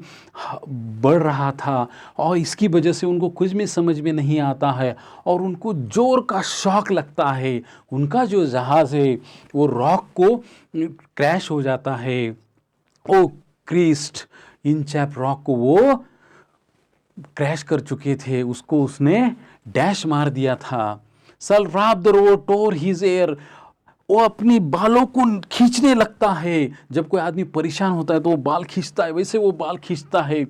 बढ़ रहा था और इसकी वजह से उनको कुछ भी समझ में नहीं आता है और उनको जोर का शॉक लगता है। उनका जो जहाज़ है वो रॉक को क्रैश हो जाता है। ओ क्रिस्ट, इंचैप रॉक को वो क्रैश कर चुके थे, उसको उसने डैश मार दिया था। Sir Ralph the rover tore his hair, वो अपनी बालों को खींचने लगता है। जब कोई आदमी परेशान होता है तो वो बाल खींचता है, वैसे वो बाल खींचता है।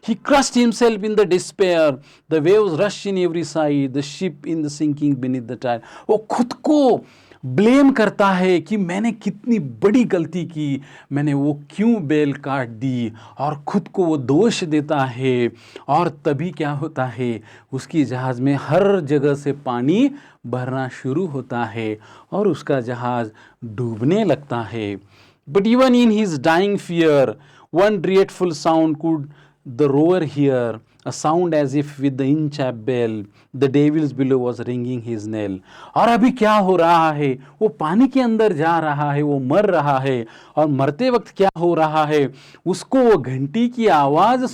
He cursed himself in the despair, the waves rush in every side, the ship in the sinking beneath the tide. वो खुद को ब्लेम करता है कि मैंने कितनी बड़ी गलती की, मैंने वो क्यों बेल काट दी, और खुद को वो दोष देता है। और तभी क्या होता है, उसकी जहाज़ में हर जगह से पानी भरना शुरू होता है और उसका जहाज़ डूबने लगता है। But even in his dying fear one dreadful sound could the rover hear, a sound as if with the Inchap bell the devils below was ringing his knell। और अभी क्या हो रहा है, वो पानी के अंदर जा रहा है, वो मर रहा है, और मरते वक्त क्या हो रहा है, उसको वो घंटी की आवाज़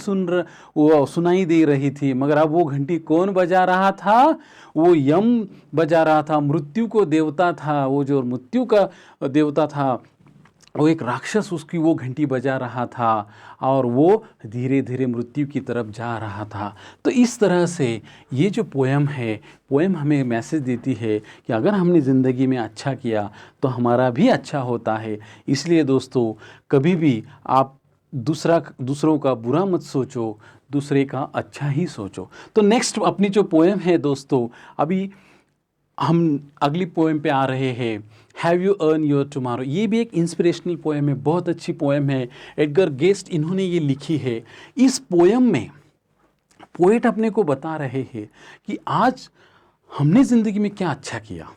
वो सुनाई दे रही थी। मगर अब वो घंटी कौन बजा रहा था, वो यम बजा रहा था, मृत्यु को देवता था। वो जो मृत्यु का देवता था वो एक राक्षस उसकी वो घंटी बजा रहा था और वो धीरे धीरे मृत्यु की तरफ जा रहा था। तो इस तरह से ये जो पोएम है, पोएम हमें मैसेज देती है कि अगर हमने ज़िंदगी में अच्छा किया तो हमारा भी अच्छा होता है। इसलिए दोस्तों, कभी भी आप दूसरों का बुरा मत सोचो, दूसरे का अच्छा ही सोचो। तो नेक्स्ट अपनी जो पोएम है दोस्तों, अभी हम अगली पोएम पे आ रहे हैं, have you earn your tomorrow. ये भी एक इंस्पिरेशनल पोएम है, बहुत अच्छी पोएम है। एडगर गेस्ट इन्होंने ये लिखी है। इस पोएम में पोएट अपने को बता रहे हैं कि आज हमने ज़िंदगी में क्या अच्छा किया,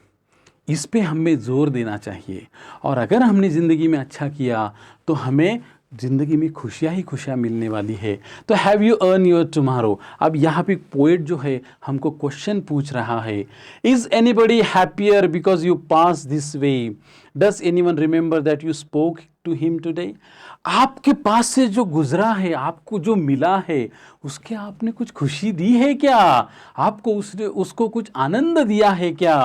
इस पे हमें ज़ोर देना चाहिए। और अगर हमने ज़िंदगी में अच्छा किया तो हमें ज़िंदगी में खुशियाँ ही खुशियाँ मिलने वाली है। तो have you earn your tomorrow. अब यहाँ पे पोएट जो है हमको क्वेश्चन पूछ रहा है, is anybody happier because you pass this way, does anyone remember that you spoke to him today. आपके पास से जो गुजरा है, आपको जो मिला है, उसके आपने कुछ खुशी दी है क्या, आपको उसको कुछ आनंद दिया है क्या।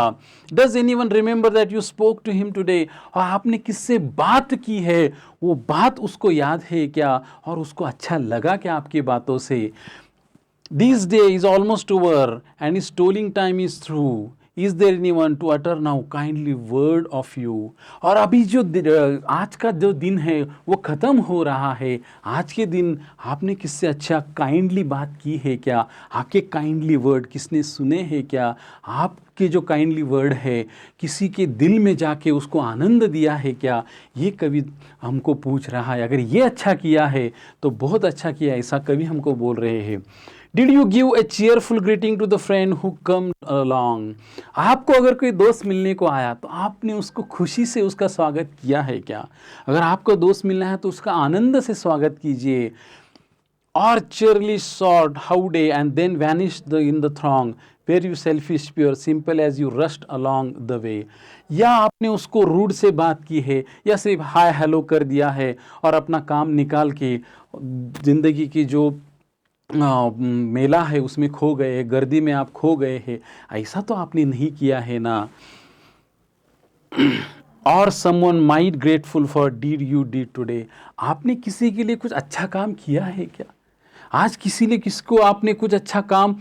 Does anyone remember that you spoke to him today, और आपने किससे बात की है, वो बात उसको याद है क्या, और उसको अच्छा लगा क्या आपकी बातों से। This day is almost over and is toiling time is through, is there anyone to utter now kindly word of you. और अभी जो आज का जो दिन है वो ख़त्म हो रहा है। आज के दिन आपने किससे अच्छा काइंडली बात की है क्या, आपके काइंडली वर्ड किसने सुने हैं क्या, आपके जो काइंडली वर्ड है किसी के दिल में जाके उसको आनंद दिया है क्या। ये कवि हमको पूछ रहा है। अगर ये अच्छा किया है तो बहुत अच्छा किया, ऐसा कवि हमको बोल रहे हैं। Did you give a cheerful greeting to the friend who come along? आपको अगर कोई दोस्त मिलने को आया तो आपने उसको खुशी से उसका स्वागत किया है क्या। अगर आपको दोस्त मिलना है तो उसका आनंद से स्वागत कीजिए। Or cheerily sought howday and then vanished in the throng, were you selfish pure simple as you rust along the way. या आपने उसको रूड से बात की है, या सिर्फ हाय हेलो कर दिया है और अपना काम निकाल के ज़िंदगी की जो मेला है उसमें खो गए, गर्दी में आप खो गए हैं, ऐसा तो आपने नहीं किया है ना। और someone might grateful for did you did today, आपने किसी के लिए कुछ अच्छा काम किया है क्या? आज किसी ने किसको आपने कुछ अच्छा काम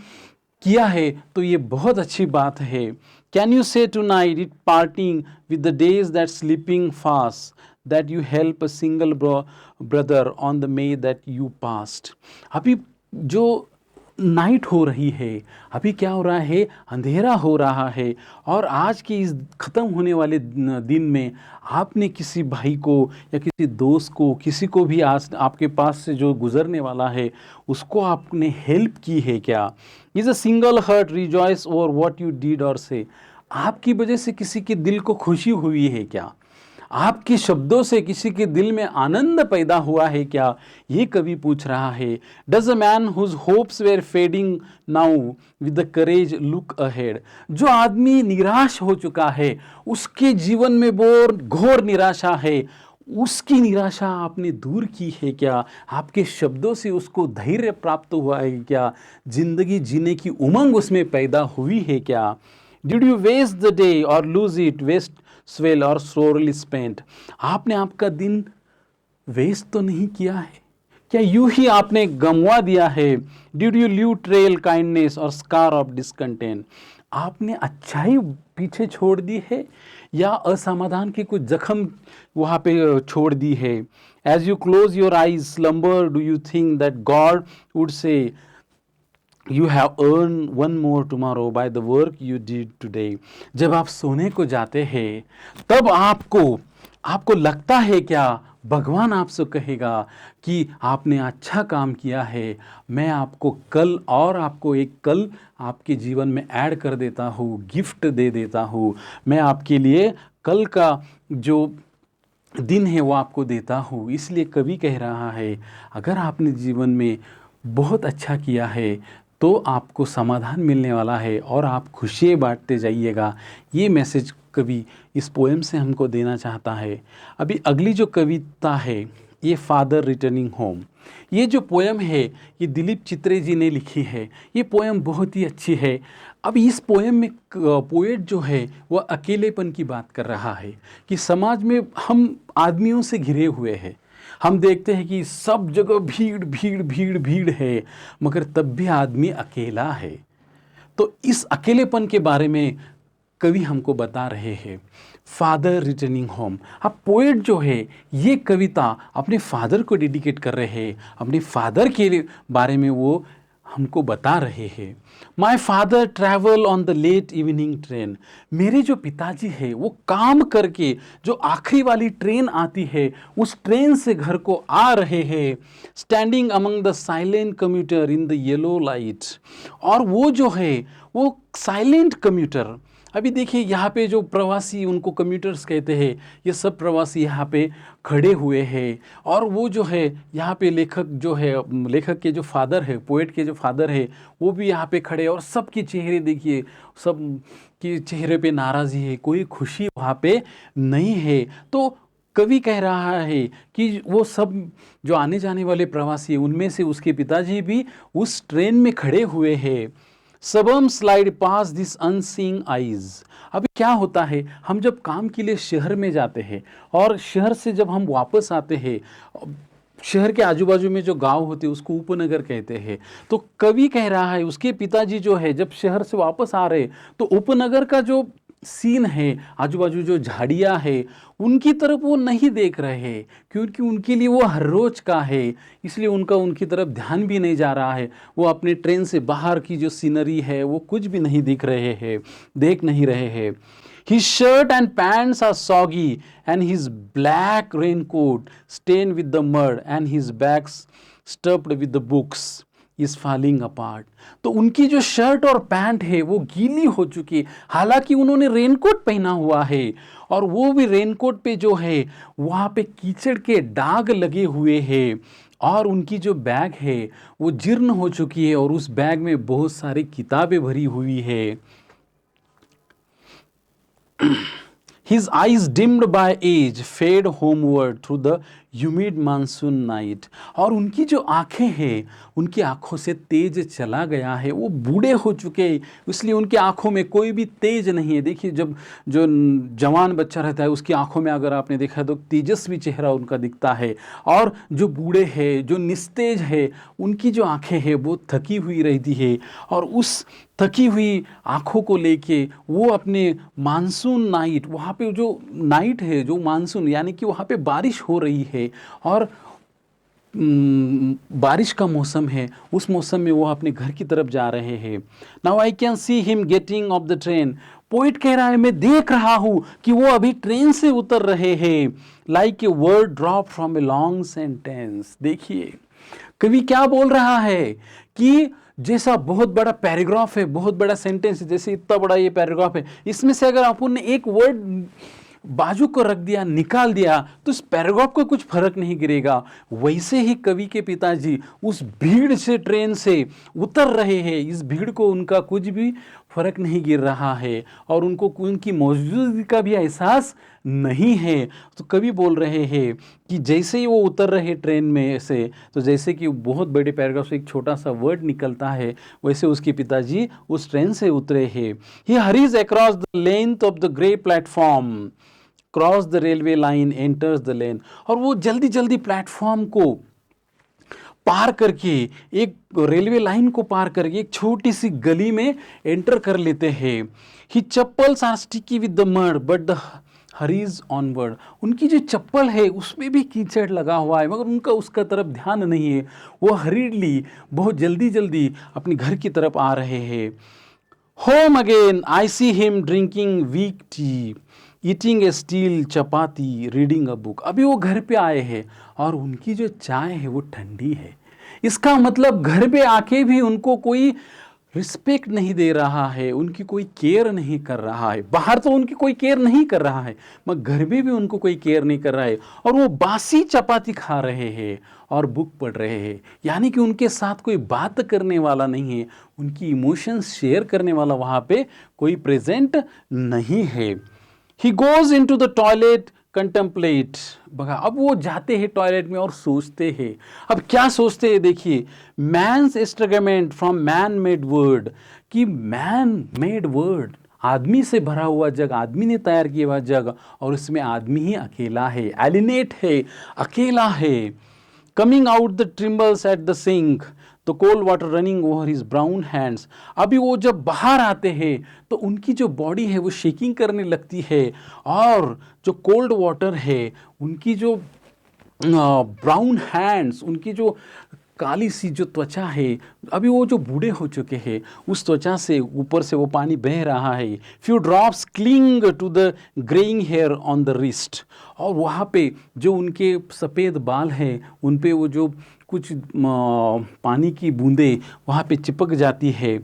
किया है तो ये बहुत अच्छी बात है। Can you say tonight it parting with the days that sleeping fast that you help a single brother on the may that you passed. अभी जो नाइट हो रही है, अभी क्या हो रहा है, अंधेरा हो रहा है, और आज के इस ख़त्म होने वाले दिन में आपने किसी भाई को या किसी दोस्त को, किसी को भी आज आपके पास से जो गुज़रने वाला है उसको आपने हेल्प की है क्या? Is a single heart rejoice over what you did or say, आपकी वजह से किसी के दिल को खुशी हुई है क्या? आपके शब्दों से किसी के दिल में आनंद पैदा हुआ है क्या? ये कवि पूछ रहा है। Does a man whose hopes were fading now with the courage look ahead, जो आदमी निराश हो चुका है, उसके जीवन में घोर निराशा है, उसकी निराशा आपने दूर की है क्या? आपके शब्दों से उसको धैर्य प्राप्त हुआ है क्या? जिंदगी जीने की उमंग उसमें पैदा हुई है क्या? Did you waste the day or lose it was it well or sorely spent, आपने आपका दिन वेस्ट तो नहीं किया है क्या? यूं ही आपने गंवा दिया है। Did you leave trail kindness और स्कार ऑफ डिसकंटेंट, आपने अच्छाई पीछे छोड़ दी है या असमाधान की कुछ जख्म वहाँ पे छोड़ दी है? As you close your eyes slumber do you think that God would say you have earn one more tomorrow by the work you did today, जब आप सोने को जाते हैं तब आपको लगता है क्या भगवान आपसे कहेगा कि आपने अच्छा काम किया है, मैं आपको कल और आपको एक कल आपके जीवन में ऐड कर देता हूँ, गिफ्ट दे देता हूँ, मैं आपके लिए कल का जो दिन है वो आपको देता हूँ। इसलिए कवि कह रहा है अगर आपने जीवन में बहुत अच्छा किया है तो आपको समाधान मिलने वाला है और आप खुशियाँ बांटते जाइएगा। ये मैसेज कवि इस पोएम से हमको देना चाहता है। अभी अगली जो कविता है ये फादर रिटर्निंग होम, ये जो पोएम है ये दिलीप चित्रे जी ने लिखी है। ये पोएम बहुत ही अच्छी है। अब इस पोएम में पोएट जो है वह अकेलेपन की बात कर रहा है कि समाज में हम आदमियों से घिरे हुए हैं, हम देखते हैं कि सब जगह भीड़ भीड़ भीड़ भीड़ है, मगर तब भी आदमी अकेला है। तो इस अकेलेपन के बारे में कवि हमको बता रहे हैं। फादर रिटर्निंग होम, अब पोएट जो है ये कविता अपने फादर को डेडिकेट कर रहे हैं, अपने फादर के बारे में वो हमको बता रहे हैं। My father travel on the late evening train, मेरे जो पिताजी है वो काम करके जो आखिरी वाली ट्रेन आती है उस ट्रेन से घर को आ रहे हैं। Standing among the silent commuter in the yellow light, और वो जो है वो साइलेंट कम्यूटर, अभी देखिए यहाँ पे जो प्रवासी उनको कम्यूटर्स कहते हैं, ये सब प्रवासी यहाँ पे खड़े हुए हैं, और वो जो है यहाँ पे लेखक जो है, लेखक के जो फादर है, पोएट के जो फादर है वो भी यहाँ पे खड़े, और सबके चेहरे देखिए, सब के चेहरे पे नाराज़ी है, कोई खुशी वहाँ पे नहीं है। तो कवि कह रहा है कि वो सब जो आने जाने वाले प्रवासी हैं उनमें से उसके पिताजी भी उस ट्रेन में खड़े हुए हैं। Some slide past this unseeing eyes, अभी क्या होता है, हम जब काम के लिए शहर में जाते हैं और शहर से जब हम वापस आते हैं, शहर के आजू बाजू में जो गांव होते हैं उसको उपनगर कहते हैं। तो कवि कह रहा है उसके पिताजी जो है जब शहर से वापस आ रहे तो उपनगर का जो सीन है, आजू बाजू जो झाड़ियाँ है उनकी तरफ वो नहीं देख रहे हैं, क्योंकि उनके लिए वो हर रोज का है, इसलिए उनका उनकी तरफ ध्यान भी नहीं जा रहा है। वो अपने ट्रेन से बाहर की जो सीनरी है वो कुछ भी नहीं दिख रहे हैं, देख नहीं रहे हैं। His shirt and pants are soggy and his black raincoat stained with the mud and his bags stuffed with the books is falling apart. तो उनकी जो शर्ट और पैंट है वो गीली हो चुकी, हालांकि उन्होंने रेनकोट पहना हुआ है, और वो भी रेनकोट पे जो है वहाँ पे कीचड़ के दाग लगे हुए हैं, और उनकी जो बैग है वो जीर्ण हो चुकी है और उस बैग में बहुत सारी किताबें भरी हुई है। His eyes dimmed by age fade homeward through the humid monsoon night। और उनकी जो आंखें हैं उनकी आंखों से तेज चला गया है, वो बूढ़े हो चुके हैं, इसलिए उनकी आंखों में कोई भी तेज नहीं है। देखिए जब जो जवान बच्चा रहता है उसकी आंखों में अगर आपने देखा तो तेजस्वी चेहरा उनका दिखता है, और जो बूढ़े हैं जो निस्तेज है उनकी जो आंखें हैं वो थकी हुई रहती है, और उस थकी हुई आंखों को लेके वो अपने मानसून नाइट, वहाँ पे जो नाइट है जो मानसून यानी कि वहाँ पे बारिश हो रही है और बारिश का मौसम है, उस मौसम में वो अपने घर की तरफ जा रहे हैं। Now I can see him getting off the train. Poet कह रहा है मैं देख रहा हूँ कि वो अभी ट्रेन से उतर रहे हैं। Like a word drop from a long sentence. देखिए कवि क्या बोल रहा है कि जैसा बहुत बड़ा पैराग्राफ है, बहुत बड़ा सेंटेंस है, जैसे इतना बड़ा ये पैराग्राफ है, इसमें से अगर अपन ने एक वर्ड बाजू को रख दिया, निकाल दिया, तो इस पैराग्राफ को कुछ फर्क नहीं गिरेगा। वैसे ही कवि के पिताजी उस भीड़ से ट्रेन से उतर रहे हैं, इस भीड़ को उनका कुछ भी फर्क नहीं गिर रहा है और उनको उनकी मौजूदगी का भी एहसास नहीं है। तो कवि बोल रहे हैं कि जैसे ही वो उतर रहे ट्रेन में से, तो जैसे कि बहुत बड़े पैराग्राफ से एक छोटा सा वर्ड निकलता है, वैसे उसके पिताजी उस ट्रेन से उतरे हैं। He hurries across the length of the grey platform, cross the railway line, enters the lane. और वो जल्दी जल्दी प्लेटफॉर्म को पार करके, एक रेलवे लाइन को पार करके एक छोटी सी गली में एंटर कर लेते हैं। He chappals are sticky with the mud but the hurries onward. उनकी जो चप्पल है उसमें भी कीचड़ लगा हुआ है, मगर उनका उसका तरफ ध्यान नहीं है। वो हरीडली बहुत जल्दी जल्दी अपने घर की तरफ आ रहे हैं। Home again I see him drinking weak tea, eating a steel chapati, reading a book. अभी वो घर पे आए हैं और उनकी जो चाय है वो ठंडी है। इसका मतलब घर पे आके भी उनको कोई रिस्पेक्ट नहीं दे रहा है, उनकी कोई केयर नहीं कर रहा है। बाहर तो उनकी कोई केयर नहीं कर रहा है, मगर घर में भी उनको कोई केयर नहीं कर रहा है। और वो बासी चपाती खा रहे हैं और बुक पढ़ रहे हैं, यानी कि उनके साथ कोई बात करने वाला नहीं है, उनकी इमोशंस शेयर करने वाला वहाँ पे कोई प्रेजेंट नहीं है। He goes into the toilet, contemplate। बघा अब वो जाते हैं टॉयलेट में और सोचते हैं। अब क्या सोचते हैं देखिए, man's estrangement from man made world, कि मैन मेड वर्ड, आदमी से भरा हुआ जग, आदमी ने तैयार किया हुआ जग, और उसमें आदमी ही अकेला है, एलिनेट है, अकेला है। Coming out the trembles at the sink, to cold water running over his brown hands. अभी वो जब बाहर आते हैं तो उनकी जो बॉडी है वो शेकिंग करने लगती है, और जो कोल्ड वाटर है, उनकी जो ब्राउन हैंड्स, उनकी जो काली सी जो त्वचा है, अभी वो जो बूढ़े हो चुके हैं, उस त्वचा से ऊपर से वो पानी बह रहा है। Few drops cling to the greying hair on the wrist, और वहाँ पे जो उनके सफ़ेद बाल हैं उन पे वो जो कुछ पानी की बूंदें वहाँ पे चिपक जाती है।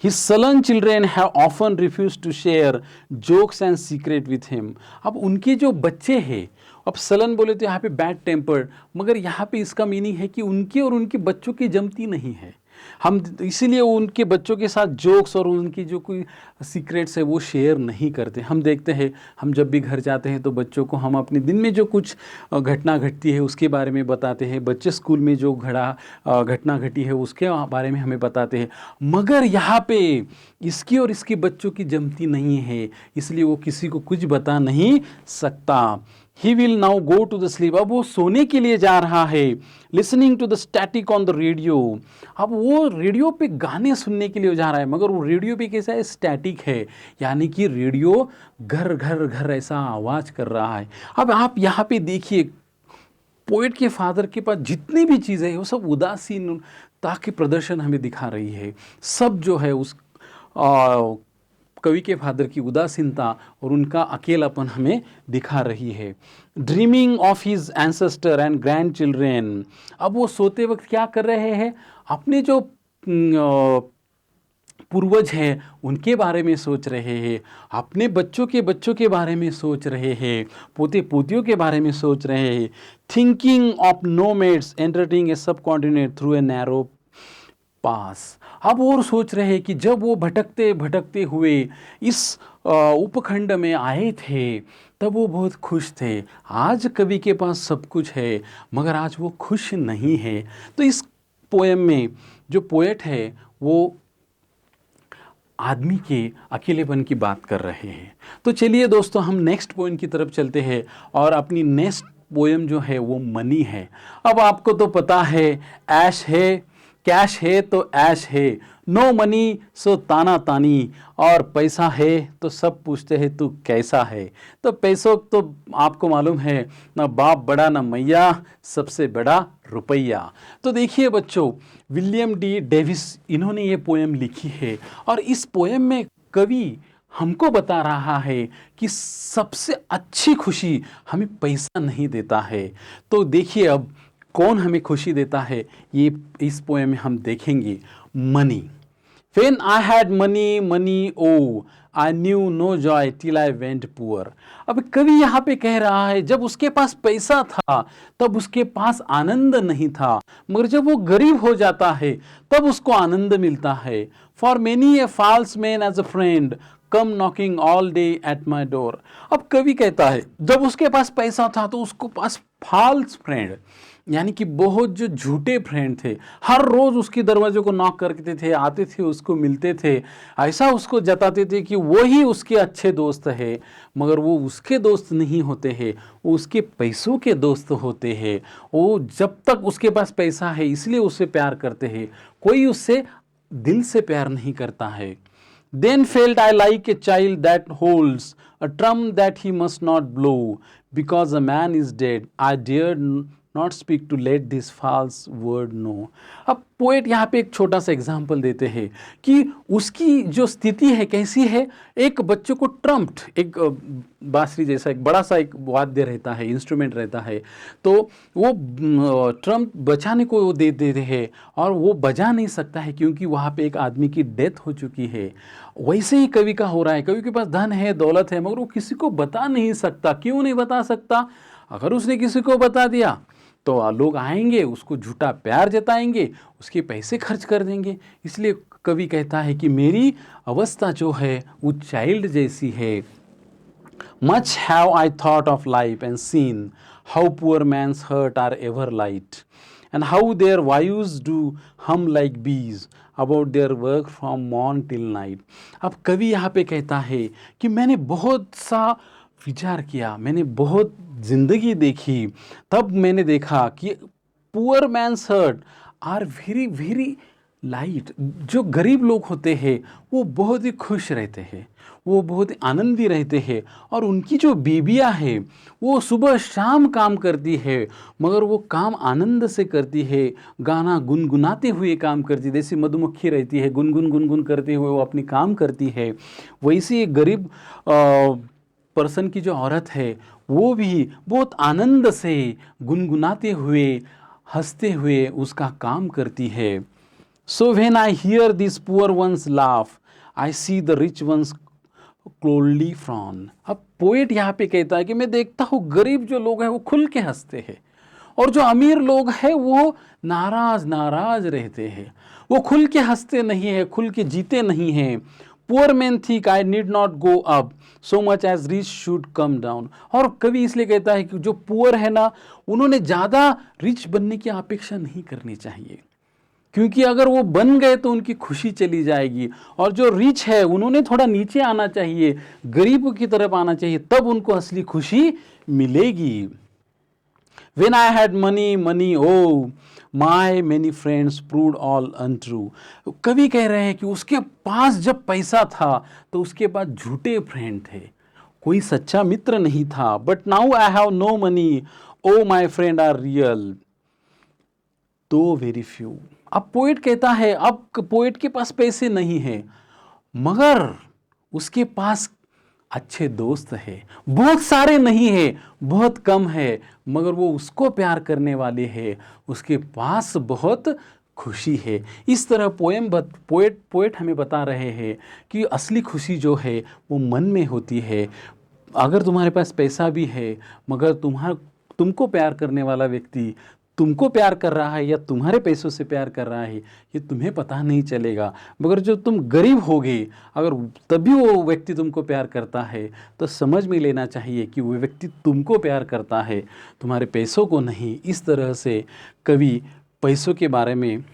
His sullen children have often refused to share jokes and secret with him। अब उनके जो बच्चे हैं, अब सलन बोले तो यहाँ पे बैड टेम्पर्ड, मगर यहाँ पे इसका मीनिंग है कि उनके और उनके बच्चों की जमती नहीं है। हम इसीलिए उनके बच्चों के साथ जोक्स और उनकी जो कोई सीक्रेट्स है वो शेयर नहीं करते। हम देखते हैं, हम जब भी घर जाते हैं तो बच्चों को हम अपने दिन में जो कुछ घटना घटती है उसके बारे में बताते हैं, बच्चे स्कूल में जो घटना घटी है उसके बारे में हमें बताते हैं। मगर यहाँ पे इसकी और इसके बच्चों की जमती नहीं है, इसलिए वो किसी को कुछ बता नहीं सकता। He will now go to the sleep। अब वो सोने के लिए जा रहा है। Listening to the static on the radio। अब वो रेडियो पे गाने सुनने के लिए जा रहा है, मगर वो रेडियो पे कैसा है, स्टैटिक है, यानी कि रेडियो घर घर घर ऐसा आवाज़ कर रहा है। अब आप यहाँ पे देखिए, पोएट के फादर के पास जितनी भी चीज़ें हैं वो सब उदासीनता के प्रदर्शन हमें दिखा रही है। सब जो है उस कवि के फादर की उदासीनता और उनका अकेलापन हमें दिखा रही है। Dreaming of his ancestor and grand children. अब वो सोते वक्त क्या कर रहे हैं, अपने जो पूर्वज हैं उनके बारे में सोच रहे हैं, अपने बच्चों के बारे में सोच रहे हैं, पोते पोतियों के बारे में सोच रहे हैं। थिंकिंग ऑफ नोमैड्स एंटरिंग ए सब कॉन्टिनेंट थ्रू ए नैरो पास। अब और सोच रहे हैं कि जब वो भटकते भटकते हुए इस उपखंड में आए थे तब वो बहुत खुश थे। आज कवि के पास सब कुछ है मगर आज वो खुश नहीं है। तो इस पोएम में जो पोएट है वो आदमी के अकेलेपन की बात कर रहे हैं। तो चलिए दोस्तों हम नेक्स्ट पोएम की तरफ चलते हैं और अपनी नेक्स्ट पोएम जो है वो मनी है। अब आपको तो पता है ऐश है, कैश है तो ऐश है, नो मनी सो ताना तानी, और पैसा है तो सब पूछते हैं तू कैसा है। तो पैसों तो आपको मालूम है ना बाप बड़ा ना मैया, सबसे बड़ा रुपया। तो देखिए बच्चों, विलियम डी डेविस इन्होंने ये पोएम लिखी है और इस पोएम में कवि हमको बता रहा है कि सबसे अच्छी खुशी हमें पैसा नहीं देता है। तो देखिए अब कौन हमें खुशी देता है ये इस पोएम में हम देखेंगे। Money. When I had money, money, oh, I knew no joy till I went poor. अब कवि यहाँ पे कह रहा है जब उसके पास पैसा था तब उसके पास आनंद नहीं था, मगर जब वो गरीब हो जाता है तब उसको आनंद मिलता है। For many a false man as a friend come knocking all day at my door. अब कवि कहता है जब उसके पास पैसा था तो उसको पास फॉल्स फ्रेंड यानी कि बहुत जो झूठे फ्रेंड थे, हर रोज़ उसके दरवाजे को नॉक करते थे, आते थे, उसको मिलते थे, ऐसा उसको जताते थे कि वो ही उसके अच्छे दोस्त है, मगर वो उसके दोस्त नहीं होते हैं, वो उसके पैसों के दोस्त होते हैं। वो जब तक उसके पास पैसा है इसलिए उससे प्यार करते हैं, कोई उससे दिल से प्यार नहीं करता है। Then felt I like a child that holds a drum that he must not blow, because a man is dead. I dared not speak to let this false word know. अब पोएट यहाँ पे एक छोटा सा एग्जाम्पल देते हैं कि उसकी जो स्थिति है कैसी है। एक बच्चे को ट्रम्प्ड, एक बांसुरी जैसा एक बड़ा सा एक वाद्य रहता है, इंस्ट्रूमेंट रहता है, तो वो ट्रम्प बजाने को वो दे देते हैं और वो बजा नहीं सकता है क्योंकि वहाँ पे एक आदमी की डेथ हो चुकी है। वैसे ही कवि का हो रहा है, कवि के पास धन है, दौलत है, मगर वो किसी को बता नहीं सकता। क्यों नहीं बता सकता? अगर उसने किसी को बता दिया तो लोग आएंगे, उसको झूठा प्यार जताएंगे, उसके पैसे खर्च कर देंगे। इसलिए कवि कहता है कि मेरी अवस्था जो है वो चाइल्ड जैसी है। Much have I thought of life and seen how poor man's hurt are ever light, and how their wives do hum like bees about their work from morn till night. अब कवि यहाँ पे कहता है कि मैंने बहुत सा विचार किया, मैंने बहुत ज़िंदगी देखी, तब मैंने देखा कि poor man's heart are very very light. जो गरीब लोग होते हैं वो बहुत ही खुश रहते हैं, वो बहुत ही आनंदी रहते हैं, और उनकी जो बीबियाँ हैं वो सुबह शाम काम करती है, मगर वो काम आनंद से करती है, गाना गुनगुनाते हुए काम करती है। जैसी मधुमक्खी रहती है, गुनगुन गुनगुन करते हुए वो अपनी काम करती है, वैसे एक गरीब पर्सन की जो औरत है वो भी बहुत आनंद से गुनगुनाते हुए हंसते हुए उसका काम करती है। So when I hear this poor ones laugh I see the rich ones closely frown. अब पोएट यहाँ पे कहता है कि मैं देखता हूँ गरीब जो लोग हैं वो खुल के हंसते हैं, और जो अमीर लोग हैं वो नाराज नाराज रहते हैं, वो खुल के हंसते नहीं है, खुल के जीते नहीं हैं। Poor man think I need not go up so much as rich should come down. और कवि इसलिए कहता है कि जो पुअर है ना, उन्होंने ज़्यादा रिच बनने की अपेक्षा नहीं करनी चाहिए, क्योंकि अगर वो बन गए तो उनकी खुशी चली जाएगी। और जो रिच है उन्होंने थोड़ा नीचे आना चाहिए, गरीबों की तरफ आना चाहिए, तब उनको असली खुशी मिलेगी। When I had money, money, oh, my many friends proved all untrue. कवि कह रहे हैं कि उसके पास जब पैसा था तो उसके पास झूठे फ्रेंड थे, कोई सच्चा मित्र नहीं था। But now I have no money, oh my friend are real, though very few. अब पोएट कहता है, अब पोएट के पास पैसे नहीं है, मगर उसके पास अच्छे दोस्त है, बहुत सारे नहीं है, बहुत कम है, मगर वो उसको प्यार करने वाले हैं, उसके पास बहुत खुशी है। इस तरह पोएट हमें बता रहे हैं कि असली खुशी जो है वो मन में होती है। अगर तुम्हारे पास पैसा भी है, मगर तुमको प्यार करने वाला व्यक्ति तुमको प्यार कर रहा है या तुम्हारे पैसों से प्यार कर रहा है, ये तुम्हें पता नहीं चलेगा। मगर जो तुम गरीब होगे, अगर तभी वो व्यक्ति तुमको प्यार करता है, तो समझ में लेना चाहिए कि वो व्यक्ति तुमको प्यार करता है, तुम्हारे पैसों को नहीं। इस तरह से कवि पैसों के बारे में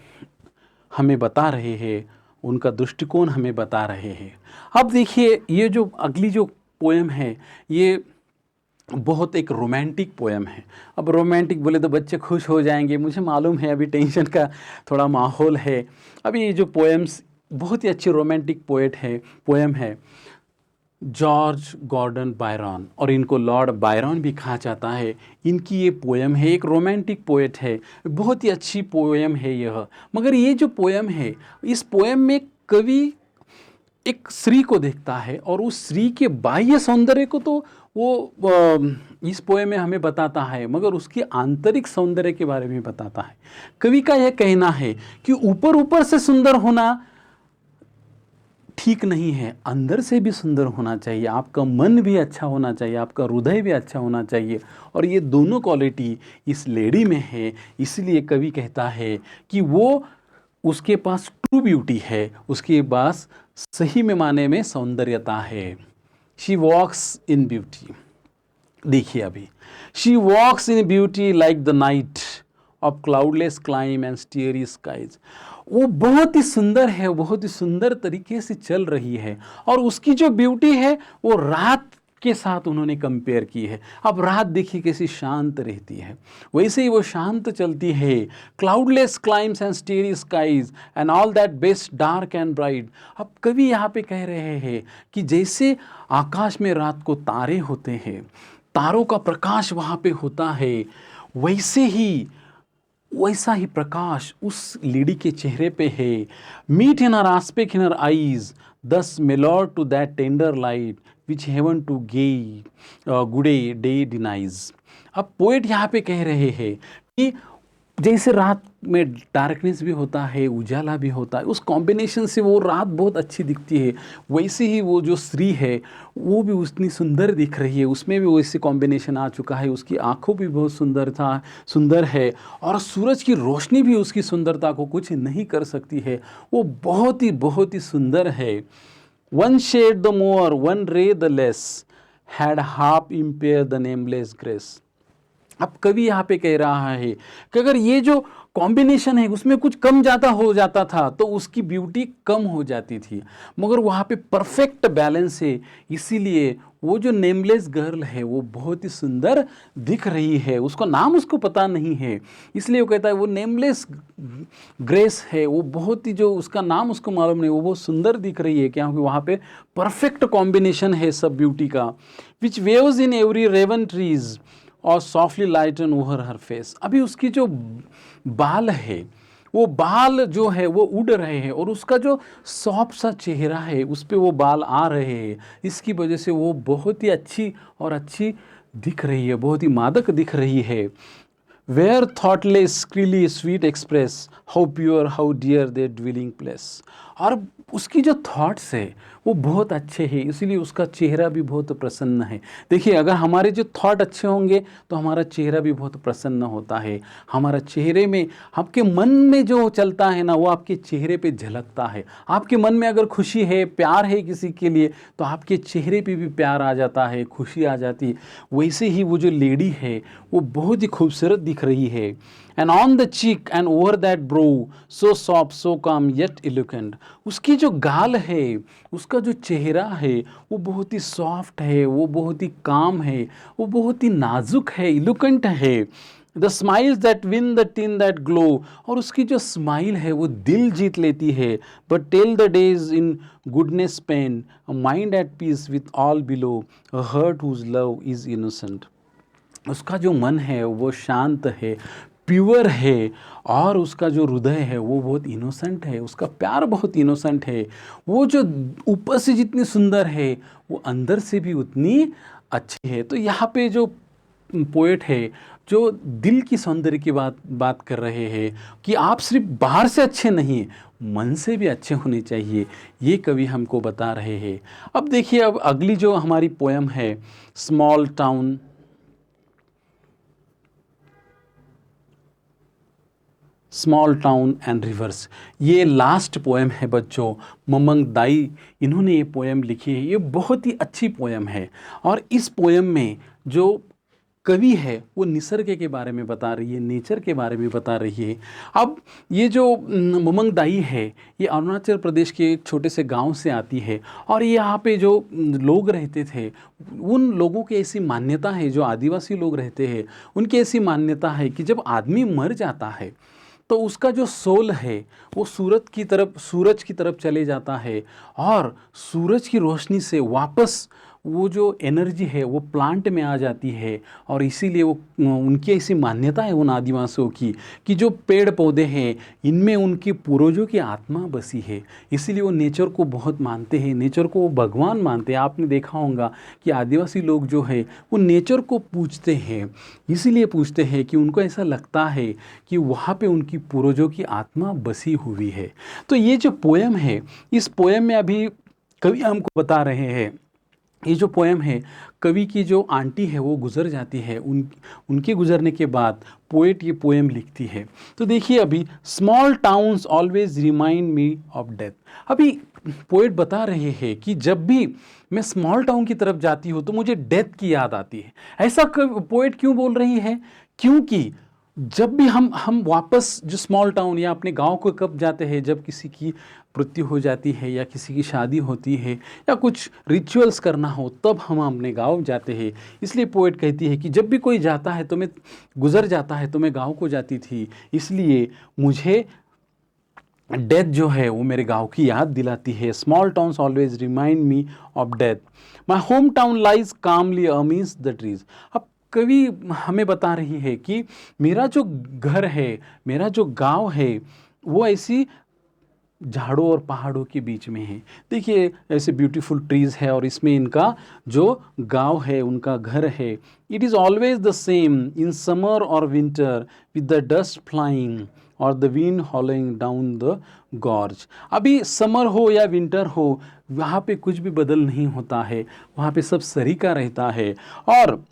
हमें बता रहे हैं, उनका दृष्टिकोण हमें बता रहे हैं। अब देखिए, ये जो अगली जो पोएम है, ये बहुत एक रोमांटिक पोएम है। अब रोमांटिक बोले तो बच्चे खुश हो जाएंगे, मुझे मालूम है, अभी टेंशन का थोड़ा माहौल है। अभी ये जो पोएम्स बहुत ही अच्छी रोमांटिक पोएम है जॉर्ज गॉर्डन बायरन, और इनको लॉर्ड बायरन भी कहा जाता है। इनकी ये पोएम है, एक रोमांटिक पोएट है, बहुत ही अच्छी पोएम है यह। मगर ये जो पोएम है, इस पोएम में कवि एक स्त्री को देखता है, और उस स्त्री के बाह्य सौंदर्य को तो वो इस पोएम में हमें बताता है, मगर उसकी आंतरिक सौंदर्य के बारे में बताता है। कवि का यह कहना है कि ऊपर ऊपर से सुंदर होना ठीक नहीं है, अंदर से भी सुंदर होना चाहिए। आपका मन भी अच्छा होना चाहिए, आपका हृदय भी अच्छा होना चाहिए, और ये दोनों क्वालिटी इस लेडी में है। इसलिए कवि कहता है कि वो उसके पास ट्रू ब्यूटी है, उसके पास सही में माने में सौंदर्यता है। She walks in beauty. देखिए अभी, she walks in beauty like the night of cloudless climes and starry skies. वो बहुत ही सुंदर है, बहुत ही सुंदर तरीके से चल रही है, और उसकी जो ब्यूटी है वो रात के साथ उन्होंने कंपेयर की है। अब रात देखिए कैसी शांत रहती है, वैसे ही वो शांत चलती है। Cloudless climes and starry skies and all that best dark and bright. अब कवि यहाँ पे कह रहे हैं कि जैसे आकाश में रात को तारे होते हैं, तारों का प्रकाश वहाँ पे होता है, वैसा ही प्रकाश उस लेडी के चेहरे पे है। Meet in her aspect in her eyes, thus mellowed to that tender light which heaven to gaudy day denies. अब पोएट यहाँ पे कह रहे हैं कि जैसे रात में डार्कनेस भी होता है, उजाला भी होता है, उस कॉम्बिनेशन से वो रात बहुत अच्छी दिखती है, वैसे ही वो जो स्त्री है वो भी उतनी सुंदर दिख रही है, उसमें भी वैसे कॉम्बिनेशन आ चुका है। उसकी आंखों भी बहुत सुंदर है, और सूरज की रोशनी भी उसकी सुंदरता को कुछ नहीं कर सकती है। वो बहुत ही सुंदर है। One shade the more, one ray the less, had half impaired the nameless grace. अब कवि यहाँ पे कह रहा है कि अगर ये जो कॉम्बिनेशन है उसमें कुछ कम ज़्यादा हो जाता था तो उसकी ब्यूटी कम हो जाती थी, मगर वहाँ पे परफेक्ट बैलेंस है। इसीलिए वो जो नेमलेस गर्ल है वो बहुत ही सुंदर दिख रही है। उसका नाम उसको पता नहीं है, इसलिए वो कहता है वो नेमलेस ग्रेस है, वो बहुत ही जो उसका नाम उसको मालूम नहीं, वो बहुत सुंदर दिख रही है, क्योंकि वहाँ पे परफेक्ट कॉम्बिनेशन है सब ब्यूटी का। Which waves in every raven tress or softly lighten over her face. अभी उसकी जो बाल है, वो बाल जो है वो उड़ रहे हैं, और उसका जो सॉफ्ट सा चेहरा है उस पे वो बाल आ रहे हैं, इसकी वजह से वो बहुत ही अच्छी दिख रही है, बहुत ही मादक दिख रही है। वेयर थॉटलेस क्रीली sweet express, how pure how dear their dwelling place. और उसकी जो थॉट्स है वो बहुत अच्छे हैं, इसीलिए उसका चेहरा भी बहुत प्रसन्न है। देखिए, अगर हमारे जो थॉट अच्छे होंगे तो हमारा चेहरा भी बहुत प्रसन्न होता है। हमारा चेहरे में, आपके मन में जो चलता है ना, वो आपके चेहरे पे झलकता है। आपके मन में अगर खुशी है, प्यार है किसी के लिए, तो आपके चेहरे पे भी प्यार आ जाता है, खुशी आ जाती है। वैसे ही वो जो लेडी है वो बहुत ही खूबसूरत दिख रही है। And on the cheek and over that brow, so soft, so calm, yet eloquent. उसकी जो गाल है, उसका जो चेहरा है वो बहुत ही सॉफ्ट है, वो बहुत ही काम है, वो बहुत ही नाजुक है, इलोकेंट है। The smiles that win the tin that glow, और उसकी जो स्माइल है वो दिल जीत लेती है। But till the days in goodness spent, a mind at peace with all below, a heart whose love is innocent. उसका जो मन है वो शांत है, प्योर है, और उसका जो हृदय है वो बहुत इनोसेंट है, उसका प्यार बहुत इनोसेंट है। वो जो ऊपर से जितनी सुंदर है वो अंदर से भी उतनी अच्छी है। तो यहाँ पे जो पोएट है जो दिल की सौंदर्य की बात कर रहे हैं कि आप सिर्फ बाहर से अच्छे नहीं, मन से भी अच्छे होने चाहिए, ये कवि हमको बता रहे हैं। अब देखिए, अब अगली जो हमारी पोयम है, स्मॉल टाउन एंड रिवर्स, ये लास्ट पोएम है बच्चों। ममंग दाई इन्होंने ये पोएम लिखी है। ये बहुत ही अच्छी पोएम है और इस पोएम में जो कवि है वो निसर्ग के बारे में बता रही है, नेचर के बारे में बता रही है। अब ये जो ममंग दाई है, ये अरुणाचल प्रदेश के एक छोटे से गांव से आती है और ये यहाँ पे जो लोग रहते थे, उन लोगों की ऐसी मान्यता है, जो आदिवासी लोग रहते हैं उनकी ऐसी मान्यता है कि जब आदमी मर जाता है तो उसका जो सोल है वो सूरज की तरफ चले जाता है और सूरज की रोशनी से वापस वो जो एनर्जी है वो प्लांट में आ जाती है। और इसीलिए वो उनकी ऐसी मान्यता है उन आदिवासियों की कि जो पेड़ पौधे हैं इनमें उनके पूर्वजों की आत्मा बसी है। इसीलिए वो नेचर को बहुत मानते हैं, नेचर को वो भगवान मानते हैं। आपने देखा होगा कि आदिवासी लोग जो है वो नेचर को पूजते हैं, इसीलिए पूजते हैं कि उनको ऐसा लगता है कि वहाँ पे उनकी पूर्वजों की आत्मा बसी हुई है। तो ये जो पोएम है, इस पोएम में अभी कवि हमको बता रहे हैं, ये जो पोएम है, कवि की जो आंटी है वो गुजर जाती है, उनके गुजरने के बाद पोएट ये पोएम लिखती है। तो देखिए, अभी small towns always remind me of death. अभी पोएट बता रहे हैं कि जब भी मैं स्मॉल टाउन की तरफ जाती हूँ तो मुझे डेथ की याद आती है। ऐसा पोएट क्यों बोल रही है? क्योंकि जब भी हम वापस जो स्मॉल टाउन या अपने गांव को कब जाते हैं, जब किसी की मृत्यु हो जाती है या किसी की शादी होती है या कुछ रिचुअल्स करना हो, तब हम अपने गांव जाते हैं। इसलिए पोएट कहती है कि जब भी कोई जाता है तो मैं गुजर जाता है तो मैं गांव को जाती थी, इसलिए मुझे डेथ जो है वो मेरे गांव की याद दिलाती है। Small towns always remind me of death, my home town lies calmly amid the trees. अब कवि हमें बता रही है कि मेरा जो घर है, मेरा जो गांव है, वो ऐसी झाड़ों और पहाड़ों के बीच में है। देखिए, ऐसे ब्यूटीफुल ट्रीज है और इसमें इनका जो गांव है, उनका घर है। It is always the same in summer और winter with the dust flying और the wind howling down the gorge. अभी समर हो या विंटर हो, वहाँ पे कुछ भी बदल नहीं होता है, वहाँ पे सब सरीका रहता है और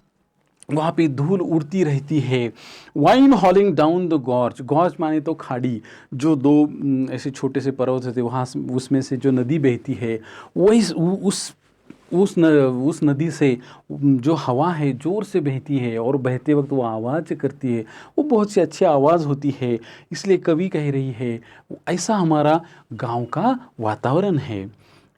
वहाँ पे धूल उड़ती रहती है। Wine हॉलिंग down the gorge, gorge माने तो खाड़ी, जो दो ऐसे छोटे से पर्वत होते, वहाँ उसमें से जो नदी बहती है, वही उस नदी से जो हवा है ज़ोर से बहती है और बहते वक्त वो आवाज़ करती है, वो बहुत सी अच्छी आवाज़ होती है। इसलिए कवि कह रही है ऐसा हमारा गांव का वातावरण है।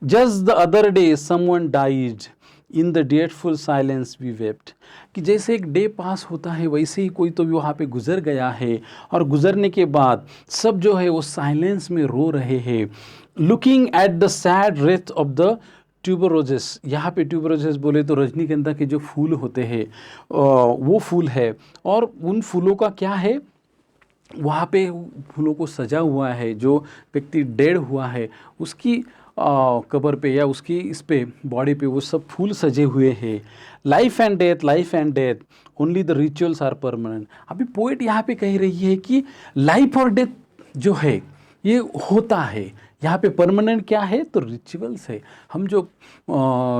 Just the other day someone died in the dreadful silence we wept, कि जैसे एक डे पास होता है वैसे ही कोई तो भी वहाँ पे गुजर गया है और गुजरने के बाद सब जो है वो साइलेंस में रो रहे हैं। Looking at the sad wreath of the tuberoses, यहाँ पे ट्यूबरोजेस बोले तो रजनीगंधा के जो फूल होते हैं वो फूल है और उन फूलों का क्या है, वहाँ पे फूलों को सजा हुआ है। जो व्यक्ति डेड हुआ है उसकी कबर पे या उसकी इस पे बॉडी पे वो सब फूल सजे हुए हैं। Life and death only the rituals are permanent. अभी पोएट यहाँ पे कह रही है कि लाइफ और डेथ जो है ये होता है, यहाँ पे परमानेंट क्या है तो रिचुअल्स है। हम जो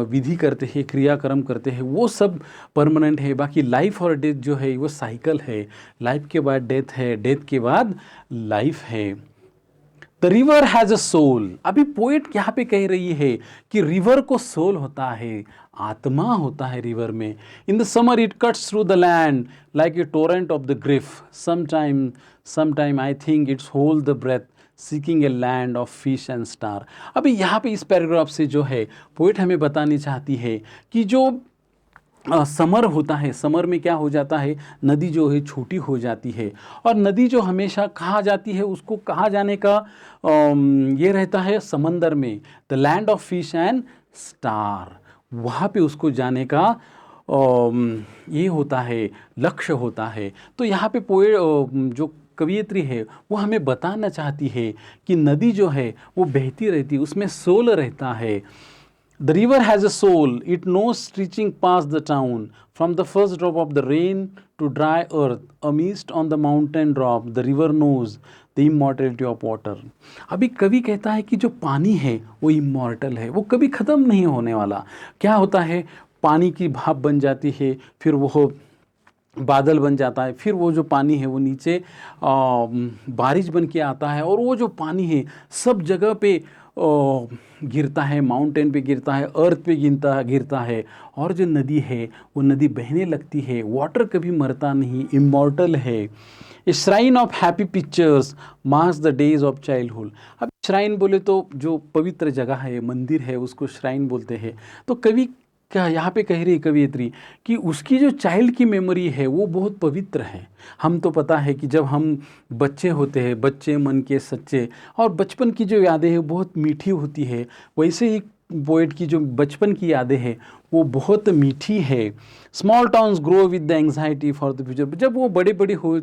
विधि करते हैं, क्रियाक्रम करते हैं, वो सब परमानेंट है। बाकी लाइफ और डेथ जो है वो साइकिल है। लाइफ के बाद डेथ है, डेथ के बाद लाइफ है। The river has a soul. अभी पोएट यहाँ पे कह रही है कि रिवर को सोल होता है, आत्मा होता है रिवर में। In the summer it cuts through the land like a torrent of the grief, sometime I think it's hold the breath seeking a land of fish and star. अभी यहाँ पे इस पैराग्राफ से जो है पोएट हमें बतानी चाहती है कि जो समर होता है, समर में क्या हो जाता है, नदी जो है छोटी हो जाती है और नदी जो हमेशा कहाँ जाती है, उसको कहाँ जाने का ये रहता है समंदर में, the land of fish and star, वहाँ पे उसको जाने का ये होता है, लक्ष्य होता है। तो यहाँ पे जो कवियत्री है वो हमें बताना चाहती है कि नदी जो है वो बहती रहती है, उसमें सोल रहता है। The river has a soul, it knows reaching past the town. From the first drop of the rain to dry earth, a mist on the mountain drop, the river knows the immortality of water. अभी कवि कहता है कि जो पानी है वो इमॉर्टल है, वो कभी ख़त्म नहीं होने वाला. क्या होता है, पानी की भाप बन जाती है, फिर वो बादल बन जाता है, फिर वो जो पानी है वो नीचे बारिश बन के आता है, और वो जो पानी है सब जगह पे गिरता है, माउंटेन पे गिरता है, अर्थ पे गिरता है, और जो नदी है वो नदी बहने लगती है. वाटर कभी मरता नहीं, इमॉर्टल है. A shrine of happy pictures marks the days of childhood. अब श्राइन बोले तो जो पवित्र जगह है, मंदिर है, उसको श्राइन बोलते हैं. तो कवि क्या यहाँ पे कह रही है कवियत्री कि उसकी जो चाइल्ड की मेमोरी है वो बहुत पवित्र है. हम तो पता है कि जब हम बच्चे होते हैं, बच्चे मन के सच्चे, और बचपन की जो यादें हैं बहुत मीठी होती है, वैसे ही पोएट की जो बचपन की यादें हैं वो बहुत मीठी है. Small towns grow with the anxiety for the future. जब वो बड़े बड़े हो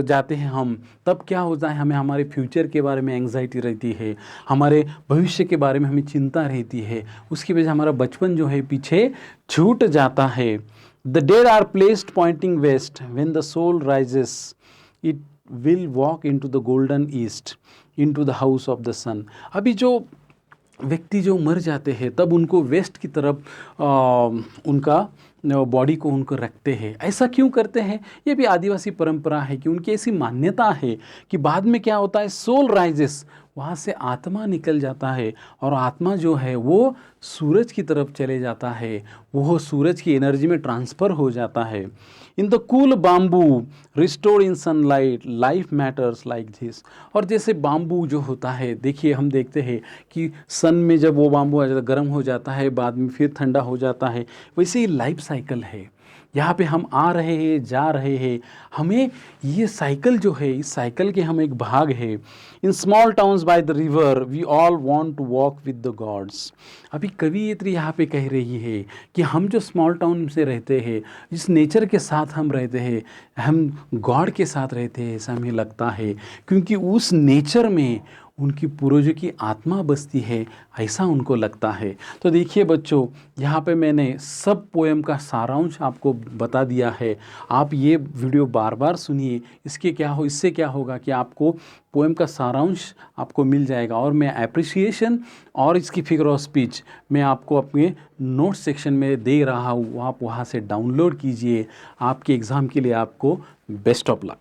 जाते हैं हम, तब क्या होता है, हमें हमारे फ्यूचर के बारे में एंग्जाइटी रहती है, हमारे भविष्य के बारे में हमें चिंता रहती है. उसकी वजह से हमारा बचपन जो है पीछे छूट जाता है. The dead are placed pointing west, when the soul rises it will walk into the golden east, into the house of the sun. अभी जो व्यक्ति जो मर जाते हैं तब उनको वेस्ट की तरफ उनका बॉडी को उनको रखते हैं. ऐसा क्यों करते हैं? ये भी आदिवासी परंपरा है कि उनकी ऐसी मान्यता है कि बाद में क्या होता है, सोल राइजेस, वहाँ से आत्मा निकल जाता है, और आत्मा जो है वो सूरज की तरफ चले जाता है, वो सूरज की एनर्जी में ट्रांसफ़र हो जाता है. In the cool bamboo restored in sunlight life matters like this. और जैसे बाम्बू जो होता है, देखिए हम देखते हैं कि सन में जब वो बाम्बू आ जाता है, गर्म हो जाता है, बाद में फिर ठंडा हो जाता है, वैसे ही लाइफ साइकिल है. यहाँ पे हम आ रहे हैं, जा रहे हैं, हमें ये साइकिल जो है, इस साइकिल के हम एक भाग है. In small towns by the river we all want to walk with the gods. अभी कवियत्री यहाँ पे कह रही है कि हम जो स्मॉल टाउन से रहते हैं, जिस नेचर के साथ हम रहते हैं, हम गॉड के साथ रहते हैं ऐसा हमें लगता है, क्योंकि उस नेचर में उनकी पूर्वजों की आत्मा बसती है, ऐसा उनको लगता है. तो देखिए बच्चों, यहाँ पे मैंने सब पोएम का सारांश आपको बता दिया है. आप ये वीडियो बार बार सुनिए. इससे क्या होगा कि आपको पोएम का सारांश आपको मिल जाएगा, और मैं एप्रिसिएशन और इसकी फिगर ऑफ स्पीच मैं आपको अपने नोट सेक्शन में दे रहा हूँ. आप वहाँ से डाउनलोड कीजिए. आपके एग्ज़ाम के लिए आपको बेस्ट ऑफ लक.